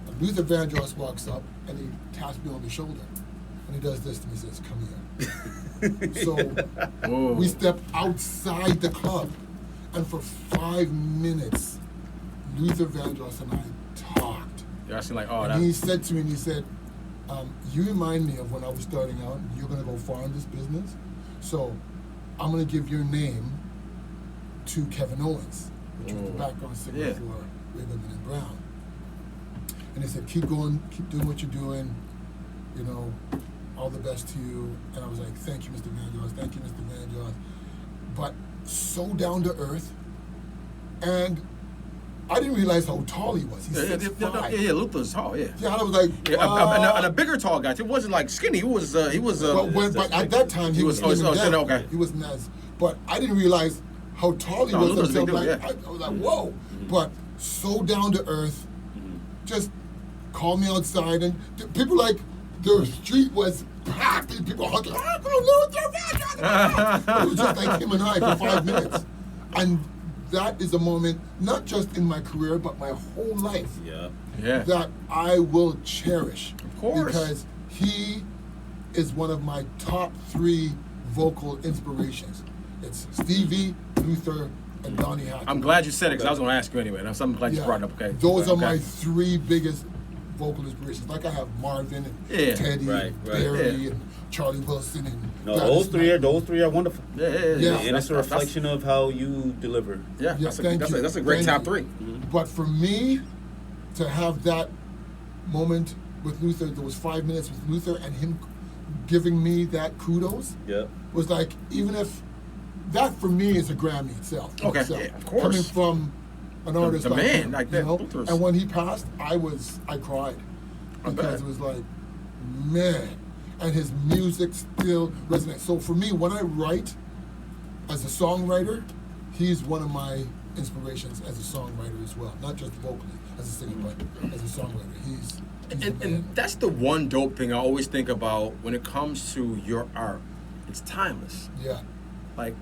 And Luther Vandross walks up and he taps me on the shoulder. And he does this to me, he says, "Come here." So we step outside the club. And for 5 minutes, Luther Vandross and I talked. You're asking like, oh, And he that's. said to me, you remind me of when I was starting out. You're going to go far in this business. So I'm going to give your name to Kevin Owens, which was the background singer Yeah. for Ray Goodman and Brown. And he said, keep going, keep doing what you're doing, you know, all the best to you. And I was like, thank you, Mr. Vandross, thank you, Mr. Vandross. But so down to earth. And I didn't realize how tall he was. He's 6'5". Yeah, Luther's tall, yeah. Yeah, I was like, Yeah, wow. and a bigger tall guy. It wasn't like skinny. He was. But at that time, he was slimming down. Okay. He wasn't as. But I didn't realize how tall he No, was Luther's until big dude, like, I was like, whoa. But so down to earth, just called me outside, and people like the street was packed, and people hugging. It was just like him and I for 5 minutes, and that is a moment not just in my career but my whole life Yeah. that I will cherish. Of course. Because he is one of my top 3 vocal inspirations. It's Stevie, Luther, and Donny Hathaway. I'm glad you said it because I was going to ask you anyway. I'm glad you brought it up. Okay. Those are Okay. my 3 biggest vocal inspirations. Like I have Marvin and Yeah. Teddy Right, and right. Barry Yeah. and Charlie Wilson and No, Gladys those three are wonderful. Yeah. And it's a reflection of how you deliver. Yeah. Yeah, thank you. That's a great Thank top you. 3. But for me to have that moment with Luther, there was 5 minutes with Luther and him giving me that kudos Yeah. was like, even if that for me is a Grammy itself. in Okay, itself. yeah, of course. Coming from an artist the like man, him, like you that, know? Luther's. And when he passed, I cried I bet. because it was like, man, and his music still resonates. So for me, when I write as a songwriter, he's one of my inspirations as a songwriter as well, not just vocally as a singer, but as a songwriter. He's the man. And that's the one dope thing I always think about when it comes to your art. It's timeless. Yeah, Like,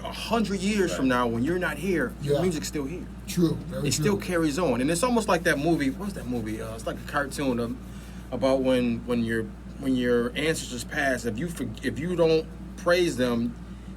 100 years from now, when you're not here, your Yeah. music's still here. true, very It true. still carries on, and it's almost like that movie. What's that movie? It's like a cartoon about when your ancestors pass. If you don't praise them,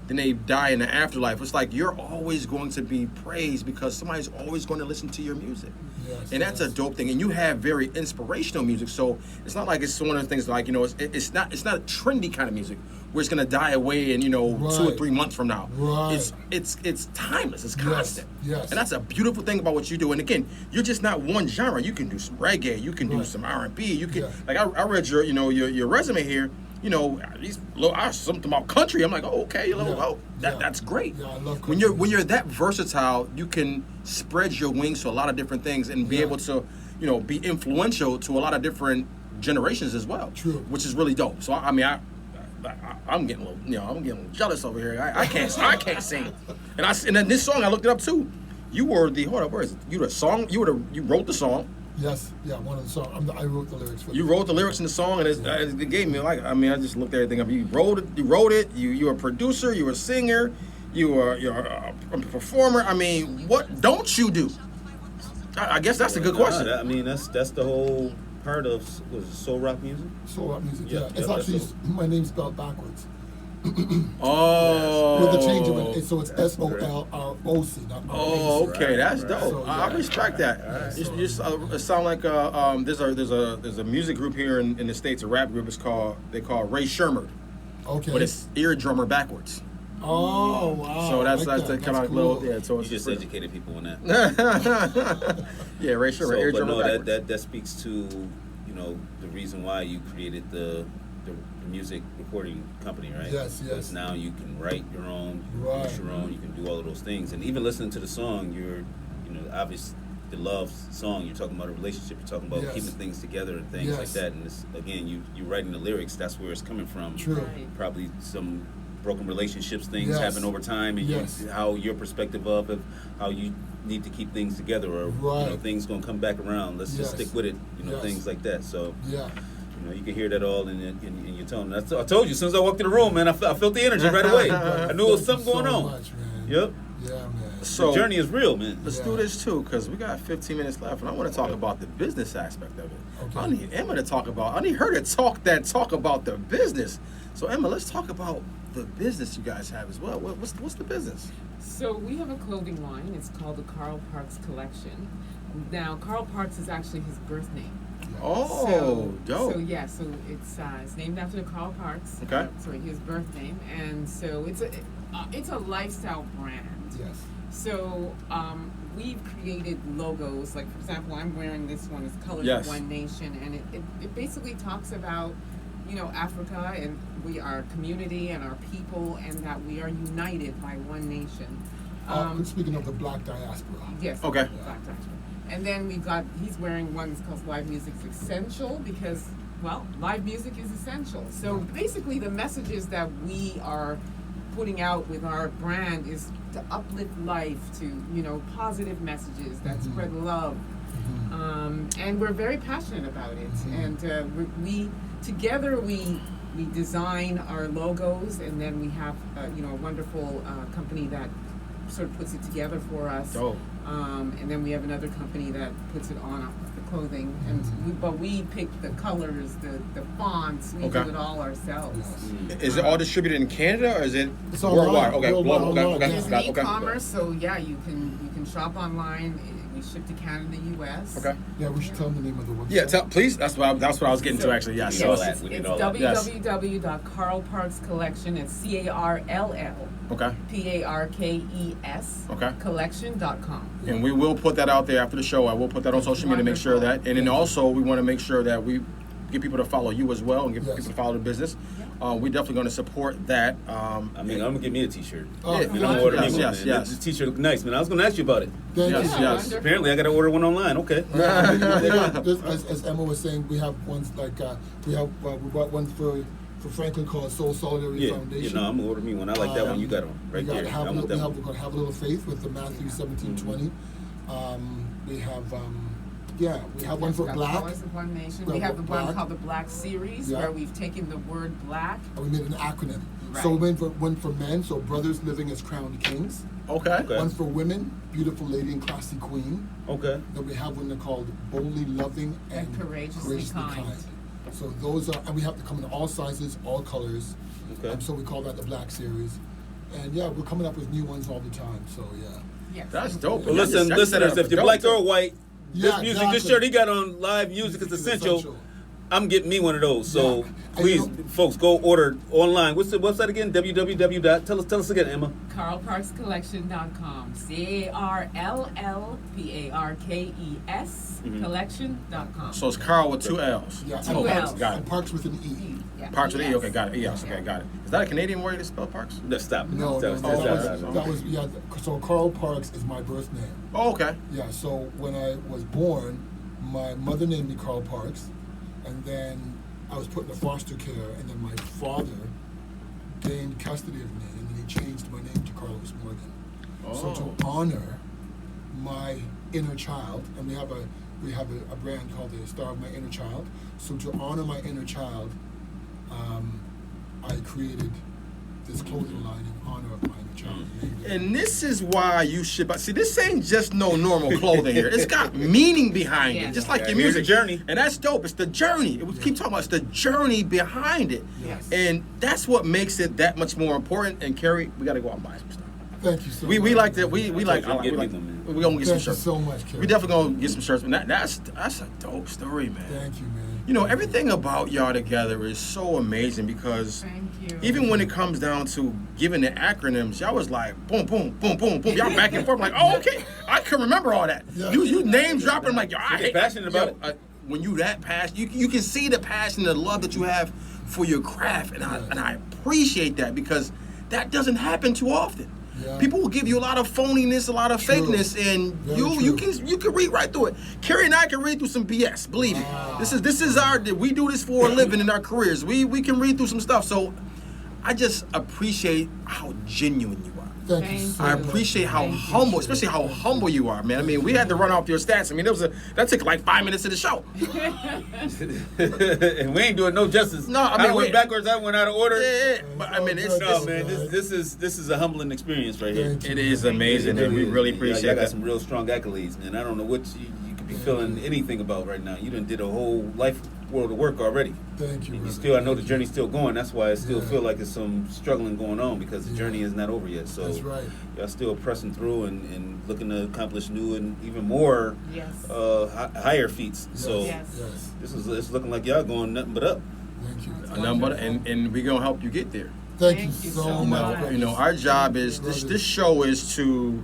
then they die in the afterlife. It's like you're always going to be praised because somebody's always going to listen to your music. Yes, And that's a yes. dope thing. And you have very inspirational music, so it's not like it's one of the things like it's not a trendy kind of music where it's gonna die away in 2 or Right. 3 months from now. Right. It's timeless. It's constant. yes. And that's a beautiful thing about what you do. And again, you're just not one genre. You can do some reggae. You can do Right. some R&B. You can Yeah. like I read your resume here. These little something about country. I'm like, oh, okay, Yeah. Yeah. that's great. Yeah, I love when country you're that versatile, you can spread your wings to a lot of different things and be Yeah. able to, be influential to a lot of different generations as well. True. Which is really dope. So I'm getting a little, I'm getting jealous over here. I can't sing. And then this song I looked it up too. You were hold up, where is it? You wrote the song. Yes, yeah, one of the songs. I wrote the lyrics for You wrote the lyrics in the song, and it gave me I just looked everything up. You wrote it. You were a producer. You were a singer. You're a performer. I mean, what don't you do? I guess that's a good question. That's the whole part of soul rock music. soul rock music. Yeah, Yeah, it's yeah, actually that's my name's spelled backwards Oh, with the change of it. So it's SOLROC, not Oh, ROC. okay, that's Right. dope. So, I yeah. respect that. Right. You sound like there's a music group here in the States, a rap group. They call Ray Shermer, Okay. but it's ear drummer backwards. Oh wow. So that's I like the that. kind of That's little cool. So You it's just educated people on that. yeah, Ray Shermer, ear But drummer no, backwards. that speaks to the reason why you created the music recording company, right? Yes, yes. Because now you can write your own, Right. produce your own, you can do all of those things, and even listening to the song, obviously the love song. You're talking about a relationship. You're talking about Yes. keeping things together and things like Yes. that. And it's, again, you writing the lyrics. That's where it's coming from. True. Right. Probably some broken relationships, things Yes. happen over time, and Yes. how your perspective of how you need to keep things together, or Right. things gonna come back around. Let's just Yes. stick with it. Yes. Things like that. So Yeah. you can hear that all in your tone. I told you, as soon as I walked in the room, man, I felt the energy right away. I knew there was something Thank you going so on. much, man. Yep. Yeah, man. So The journey is real, man. let's do this too, because we got 15 minutes left, and I want to talk about the business aspect of it. Okay. I need Emma to talk about. I need her to talk about the business. So Emma, let's talk about the business you guys have as well. What's the business? So we have a clothing line. It's called the Carl Parks Collection. Now, Carl Parks is actually his birth name. Oh, dope. So yeah, so it's named after the Carl Parks. Okay. Sorry, his birth name, and so it's a lifestyle brand. Yes. So we've created logos. Like for example, I'm wearing this one. It's Colors Yes. of One Nation, and it basically talks about Africa and our community and our people, and that we are united by one nation. Speaking of the black diaspora. Yes. Okay. Black Diaspora. And then he's wearing one that's called Live Music's Essential because, well, live music is essential. So basically the messages that we are putting out with our brand is to uplift life, to, positive messages that spread love. And we're very passionate about it. And we together we design our logos, and then we have, a wonderful company that sort of puts it together for us. Dope. And then we have another company that puts it on the clothing, but we pick the colors, the fonts. We Okay. do it all ourselves. Is it all distributed in Canada or is it It's worldwide? online. Okay, Worldwide, global. Okay, online. okay, There's okay. e-commerce, so yeah, you can shop online. We ship to Canada, U.S. Okay. Yeah, we should tell them the name of the website. Yeah, please. That's what I was getting to actually. Yeah. Yes, So all that. it's, We need it's all that. Yes. www.carlparkscollection. It's CARLL. Okay. PARKES. Okay. Collection.com. And we will put that out there after the show. I will put that on social media to make sure that. And then also we want to make sure that we get people to follow you as well and get Yes. people to follow the business. We're definitely going to support that. I mean, I'm gonna get me a T-shirt. Oh, Yeah, And I'm gonna order me one, yes, man. yes. The T-shirt look nice, man. I was gonna ask you about it. Thank Yes, you. yes. Wonderful. Apparently, I gotta order one online. Okay. As Emma was saying, we have ones like we bought one for Franklin called Soul Solidarity Yeah, Foundation. I'm gonna order me one. I like that one you got on right we there. gotta I have, want we that have, one. we're gonna have a little faith with the Matthew 17:20. We have we have one for Got black. Colors of One Nation. Well, We have the one black. called the Black Series, Yeah. where we've taken the word black. We made an acronym. Right. So we made one for men, so brothers living as crowned kings. Okay. Okay. One for women, beautiful lady and classy queen. Okay. Then we have one they're called boldly loving and, And courageously kind. So those are, and we have to come in all sizes, all colors. Okay. So we call that the Black Series. And yeah, we're coming up with new ones all the time. So yeah. Yes. That's dope. Well, That's listen, just- listeners, that's if you're dope, black too. or white, Yeah, this music, this exactly. shirt he got on, live music is essential. I'm getting me one of those. So Yeah. And please, you know- folks, go order online. What's the website again? www. Tell us again, Emma. CarlParksCollection.com. CarlParkes collection.com. So it's Carl with 2 L's. Yeah, Two and Parks, L's. Got it. and Parks with an E. Yeah. Parks with an E. Yes. Okay, got it. Yes, okay, got it. Is that a Canadian word to spell Parks? No, stop. No, Stop, no, stop, stop, stop. that was yeah. So Carl Parks is my birth name. Oh, okay. Yeah. So when I was born, my mother named me Carl Parks, and then I was put in foster care, and then my father gained custody of me, and then he changed my name to Carlos Morgan. So to honor my inner child, and we have a brand called the Star of My Inner Child. So to honor my inner child, I created this clothing line in honor of my inner child. And this is why you should buy. See, this ain't just no normal clothing here. It's got meaning behind it, Yes. just like Yeah, your here's music the journey. And that's dope. It's the journey. We keep talking about it's the journey behind it. Yes. And that's what makes it that much more important. And Carrie, we got to go out and buy some stuff. Thank you so We much. like that. We like. you, get we me like. them, man. We're gonna get some Thank you shirts. so much, Kerry. We definitely gonna get some shirts. And that's a dope story, man. Thank you, man. You know, everything about y'all together is so amazing because Thank you. even when it comes down to giving the acronyms, y'all was like boom, boom, boom, boom, boom. Y'all back and forth like, oh, okay, I can remember all that. Yeah. You name dropping I'm like, yo, I You get hate passionate about it. When you that passionate, you can see the passion and the love that you have for your craft, and I appreciate that because that doesn't happen too often. Yeah. People will give you a lot of phoniness, a lot of True. fakeness, and Very you true. can read right through it. Carrie and I can read through some BS. Believe me, this is our. We do this for a living in our careers. We can read through some stuff. So I just appreciate how genuine you are. Thank you Thank so I much. appreciate how Thank you. humble, especially how humble you are, man. I mean, we had to run off your stats. I mean, that took like 5 minutes of the show. And we ain't doing no justice. No, I mean, went we- backwards. I went out of order. Yeah, but I mean, it's, No, it's man, this is a humbling experience right here. Thank you. it is amazing, and we really appreciate Y'all got that. some real strong accolades, man. I don't know what you could be feeling anything about right now. You done did a whole life world of work already. Thank you. And you brother. still, I know the Thank journey's still going. That's why I still Yeah. feel like there's some struggling going on because the Yeah. journey is not over yet. So That's right. y'all still pressing through and looking to accomplish new and even more Yes. higher feats. So Yes. Yes. it's looking like y'all going nothing but up. Thank you. A number, and we're gonna help you get there. Thank you Thank you so so You much. much. know, our job is Brothers. this show is to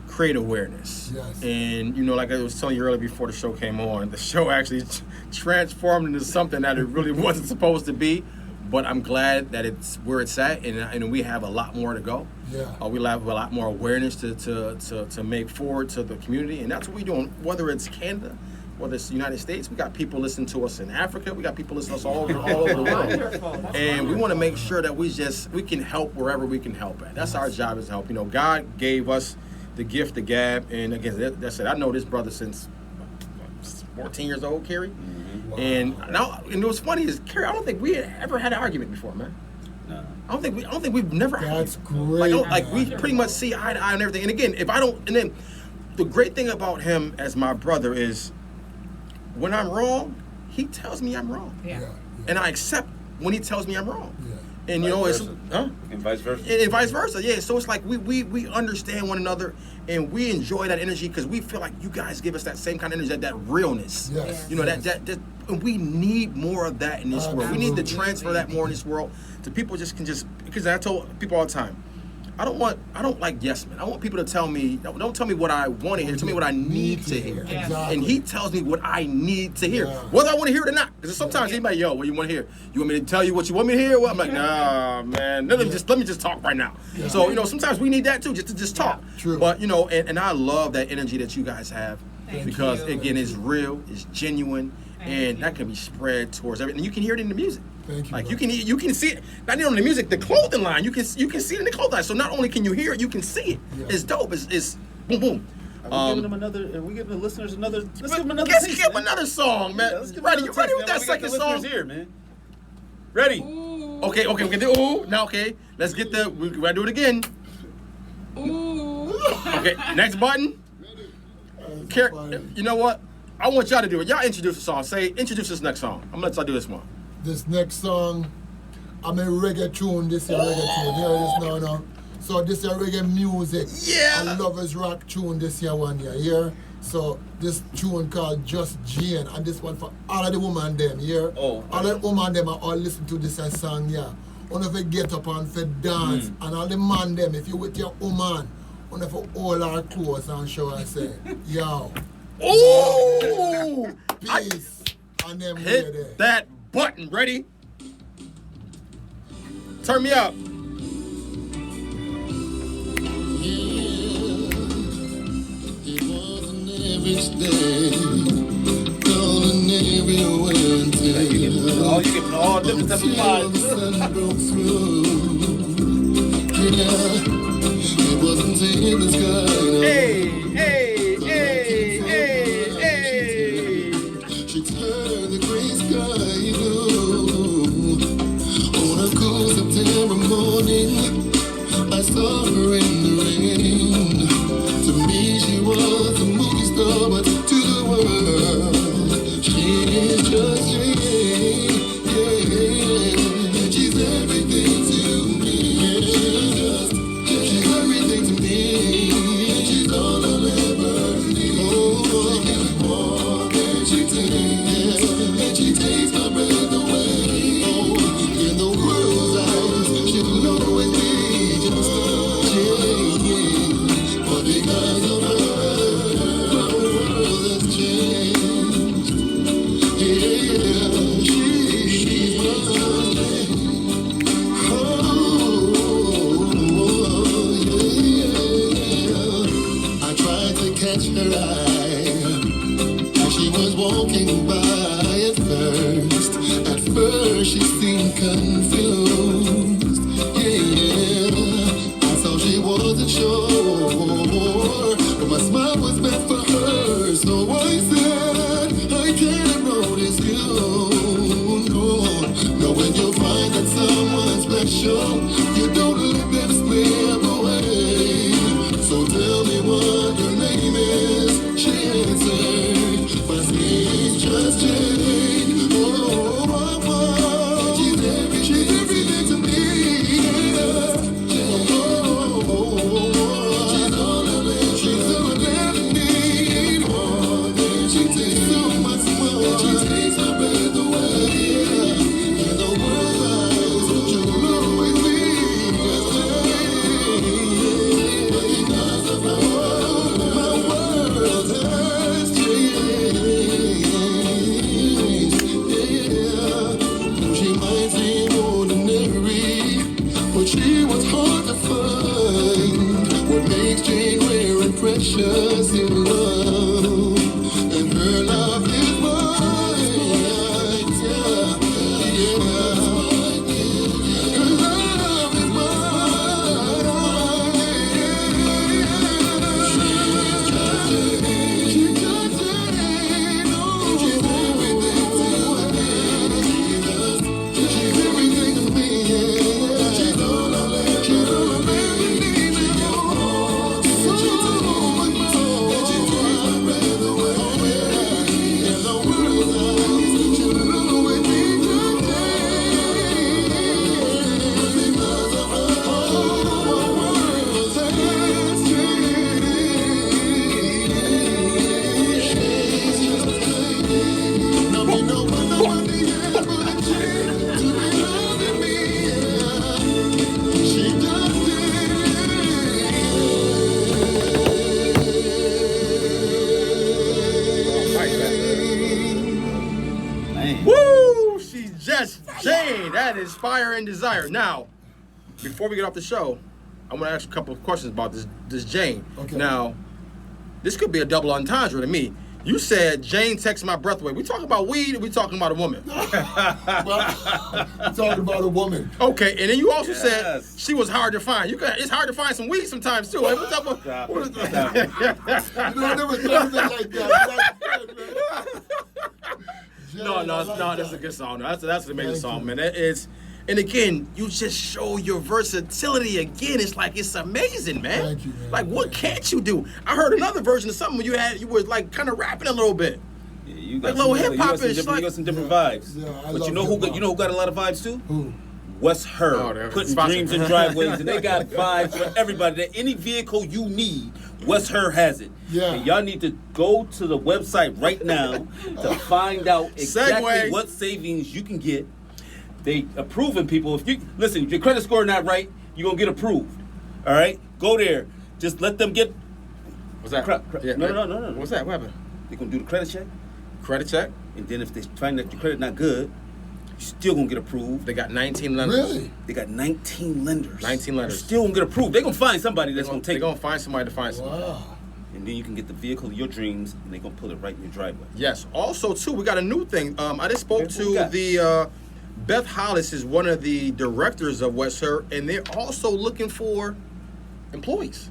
create awareness. Yes. And you know, like I was telling you earlier before the show came on, the show actually transformed into something that it really wasn't supposed to be. But I'm glad that it's where it's at, and we have a lot more to go. Yeah. We have a lot more awareness to make forward to the community, and that's what we're doing. Whether it's Canada, whether it's the United States, we got people listening to us in Africa. We got people listening to us all over the world. Wonderful. That's And we want to wonderful. make sure that we can help wherever we can help at. That's our job, is to help. You know, God gave us the gift, the gab, and again, that's it. I know this brother since 14 years old, Kerry. Wow. And what's funny is, Kerry, I don't think we had ever had an argument before, man. No. I don't think we've never. That's Like, great, like we man. pretty much see eye to eye on everything. And again, and then the great thing about him as my brother is, when I'm wrong, he tells me I'm wrong, Yeah. and I accept when he tells me I'm wrong. Yeah. And you know, Vice it's versa. And vice versa. and vice versa, yeah. So it's like we understand one another, and we enjoy that energy because we feel like you guys give us that same kind of energy, that realness. Yes. You know, yes. that and we need more of that in this world. We need to Absolutely. transfer that more in this world to people. Because I told people all the time, I don't like yes men. I want people to tell me, don't tell me what I want to hear. Tell me what I need to hear. Exactly. And he tells me what I need to hear, Yeah. whether I want to hear it or not. Because sometimes he's like, yo, what you want to hear? You want me to tell you what you want me to hear? Well, I'm like, nah, man. Let me just talk right now. Yeah. So, sometimes we need that too, just to talk. True. But, and I love that energy that you guys have. Thank because, you. again, it's real, it's genuine, and that can be spread towards everything. And you can hear it in the music. Thank you. Like bro. you can see it not only in the music, the clothing line. You can see it in the clothing line. So not only can you hear it, you can see it. Yeah. It's dope. It's boom boom. Are we giving them another? Are we giving the listeners another? Let's give them another. Let's taste, give man. another song, man. Yeah, let's give them Ready? another You ready taste, with man. that We got the second song? listeners here, man. Ready? Okay. We can do ooh. Now okay. Let's get we gotta do it again. Ooh. Okay. Next button. That's funny. You know what? I want y'all to do it. Y'all introduce the song. Introduce this next song. I'm gonna let y'all do this one. This next song, I'm a reggae tune. This is reggae tune. Here it is now. So this is reggae music. Yeah. A lovers rock tune. This year one year. Here. So this tune called Just Jane, and this one for all of the women them. Here. Oh. All the women them are all listen to this song. Yeah. One of you get up and for dance, and all the man them. If you with your woman, one of you all our clothes and show and say, yo, Ooh! peace, and them way there. Hit that button. Ready? Turn me up. It was an average day, calling everywhere until You getting all different type of the vibes. sun broke through. Yeah, it wasn't in the sky. Hey. She turned the gray sky blue. On a cool September morning, I saw her in the rain. To me, she was a movie star, but to the world, she is just Jane. Yeah, she's everything to me. She's everything to me. She's all I'll ever need. Oh, she gives more than she takes, and she takes my breath away. Oh, in the world's eyes, she'll always be just Jane. But because of her, my world has changed. Yeah, she's my Jane. I tried to catch her eye as she was walking by. At first she seemed confused. Yeah, I thought she wasn't sure, but my smile was meant for her. So I said, I can't notice you. No, when you find that someone special, you don't let them slip away. So tell me what your name is. She answered, my name's just Jane. Oh, she's everything to me. She's all I ever need. More than she takes, so much more. She takes my breath away. In the world's eyes, she'll always be just Jane. Because of her, my world has changed. Yeah, she might seem ordinary, but she was hard to find. What makes Jane rare and precious in love, and her love is mine. Yeah, her love is mine. She's just Jane. She's just Jane. Oh, she's everything to me. Yeah. She's all I ever need. So much more. That is fire and desire. Now, before we get off the show, I want to ask you a couple of questions about this Jane. Okay. Now, this could be a double entendre to me. You said Jane takes my breath away. We talking about weed or we talking about a woman? Well, I'm talking about a woman. Okay, and then you also Yes. said she was hard to find. It's hard to find some weed sometimes too. Like, what's up with- Stop what it. is- Stop it. You know, I never thought of it like that. That's good, man. No, that's a good song. That's an amazing Thank song, you. man. That is, and again, you just show your versatility again. It's like it's amazing, man. Thank you, man. Like, what can't you do? I heard another version of something you were like kind of rapping a little bit. Yeah, you Like got little some- hip-hop-ish, you like- got some different Yeah. vibes. Yeah, I But love you know hip-hop. who got a lot of vibes too? Who? Wes Herb, Oh, they're putting sponsored. dreams in driveways, and they got vibes for everybody. That any vehicle you need, Wes Herb has it. Yeah. And y'all need to go to the website right now to find out exactly Segue. what savings you can get. They approving people. If you listen, if your credit score not right, you're gonna get approved. All right, go there. Just let them get. What's that? Yeah, no. What's that? What happened? They're gonna do the credit check, Credit check. and then if they find that your credit not good, you still gonna get approved. They got 19 lenders. Really? They got 19 lenders. 19 lenders. You're still gonna get approved. They're gonna find somebody that's gonna They're take gonna it. find somebody to find somebody. Wow. And then you can get the vehicle of your dreams, and they're gonna put it right in your driveway. Yes. Also, too, we got a new thing. I just spoke Okay, who we to got? the Beth Hollis is one of the directors of West Herb, and they're also looking for employees.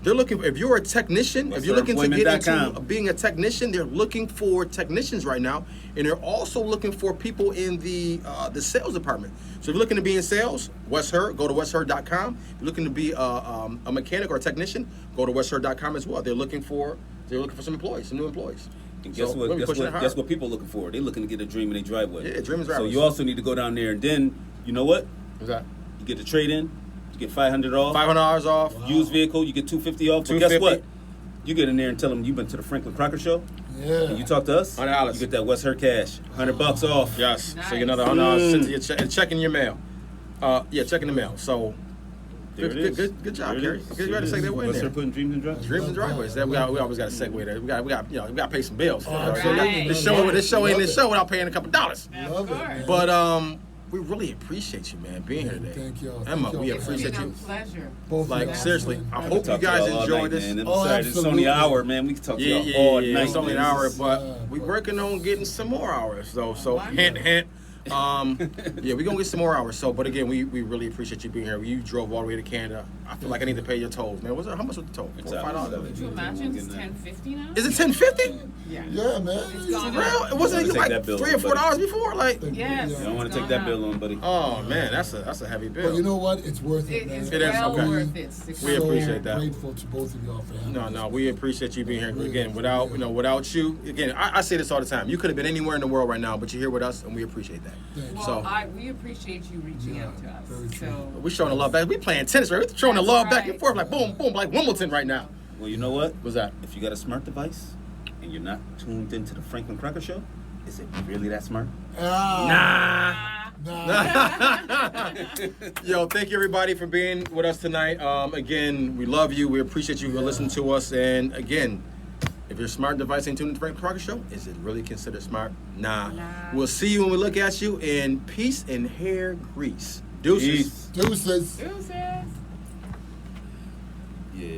They're looking. If you're a technician, if you're looking to get into WestHerbEmployment.com. being a technician, they're looking for technicians right now, and they're also looking for people in the sales department. So if you're looking to be in sales, West Herb, go to westherb.com. If you're looking to be a mechanic or a technician, go to westherb.com as well. They're looking for some employees, some new employees. And guess So we're what? pushing it hard. Guess what people are looking for? They're looking to get a dream in their driveway. Yeah, dream in So driveways. you also need to go down there, and then you know what? What's that? You get the trade in. You get $500 off. $500 off. Used vehicle, you get $250 off. But guess $250. what? You get in there and tell them you've been to the Franklin Crocker Show. Yeah. And you talk to us. $100. You get that West Herb cash. $100 off. Yes. Nice. So you get another $100 sent to your check in your mail. Check in the mail. So There it is. good job, There it Gary. is. Good, you gotta say that way in West there. Herb putting dreams in driveways. Dreams and driveways. That we always got to segue there. We got we got to pay some bills. Oh, absolutely. This show ain't this show without paying a couple dollars. Love it, course. man. But we really appreciate you, man, being here today. Thank y'all. Emma, Thank we y'all. It's appreciate been a you. pleasure. Both Like of y'all, seriously, man. I I could hope you talk to guys y'all all enjoy night, this. Man. I'm Oh, sorry, it's only absolutely. an hour, man. We can talk to Yeah, y'all all yeah. night. It's only an man. hour, This is- but we working on getting some more hours though. So Wonderful. hint, hint. Yeah, we're gonna get some more hours. So, but again, we really appreciate you being here. You drove all the way to Canada. I feel like I need to pay your tolls, man. How much was the toll? It's $4 or out. $5? Could you imagine it's $10.50 now? Is it $10.50? Yeah. Yeah, man. It's For gone real? up. It wasn't Take like that bill, $3 or $4 before? Like, Yes. You don't want It's to take gone that bill up. on, buddy. oh man, that's a heavy bill. But you know what? It's worth it, It man. is It is, well okay. worth it. We appreciate that. So grateful to both of y'all for having No, us. we appreciate you being here again. Without you, again, I say this all the time. You could have been anywhere in the world right now, but you're here with us, and we appreciate that. Thank you. Well, So we appreciate you reaching out to very us. true. So we showing the love back. We playing tennis, right? We showing the That's love back right. and forth, like boom, boom, like Wimbledon right now. Well, you know what? What's that? If you got a smart device and you're not tuned into the Franklin Crocker Show, is it really that smart? Ah, nah. Yo, thank you everybody for being with us tonight. Again, we love you. We appreciate you for listening to us. And again, if your smart device ain't tuned into the Frank Crocker Show, is it really considered smart? Nah. We'll see you when we look at you in peace and hair grease. Deuces. Peace. Deuces. Deuces. Yeah.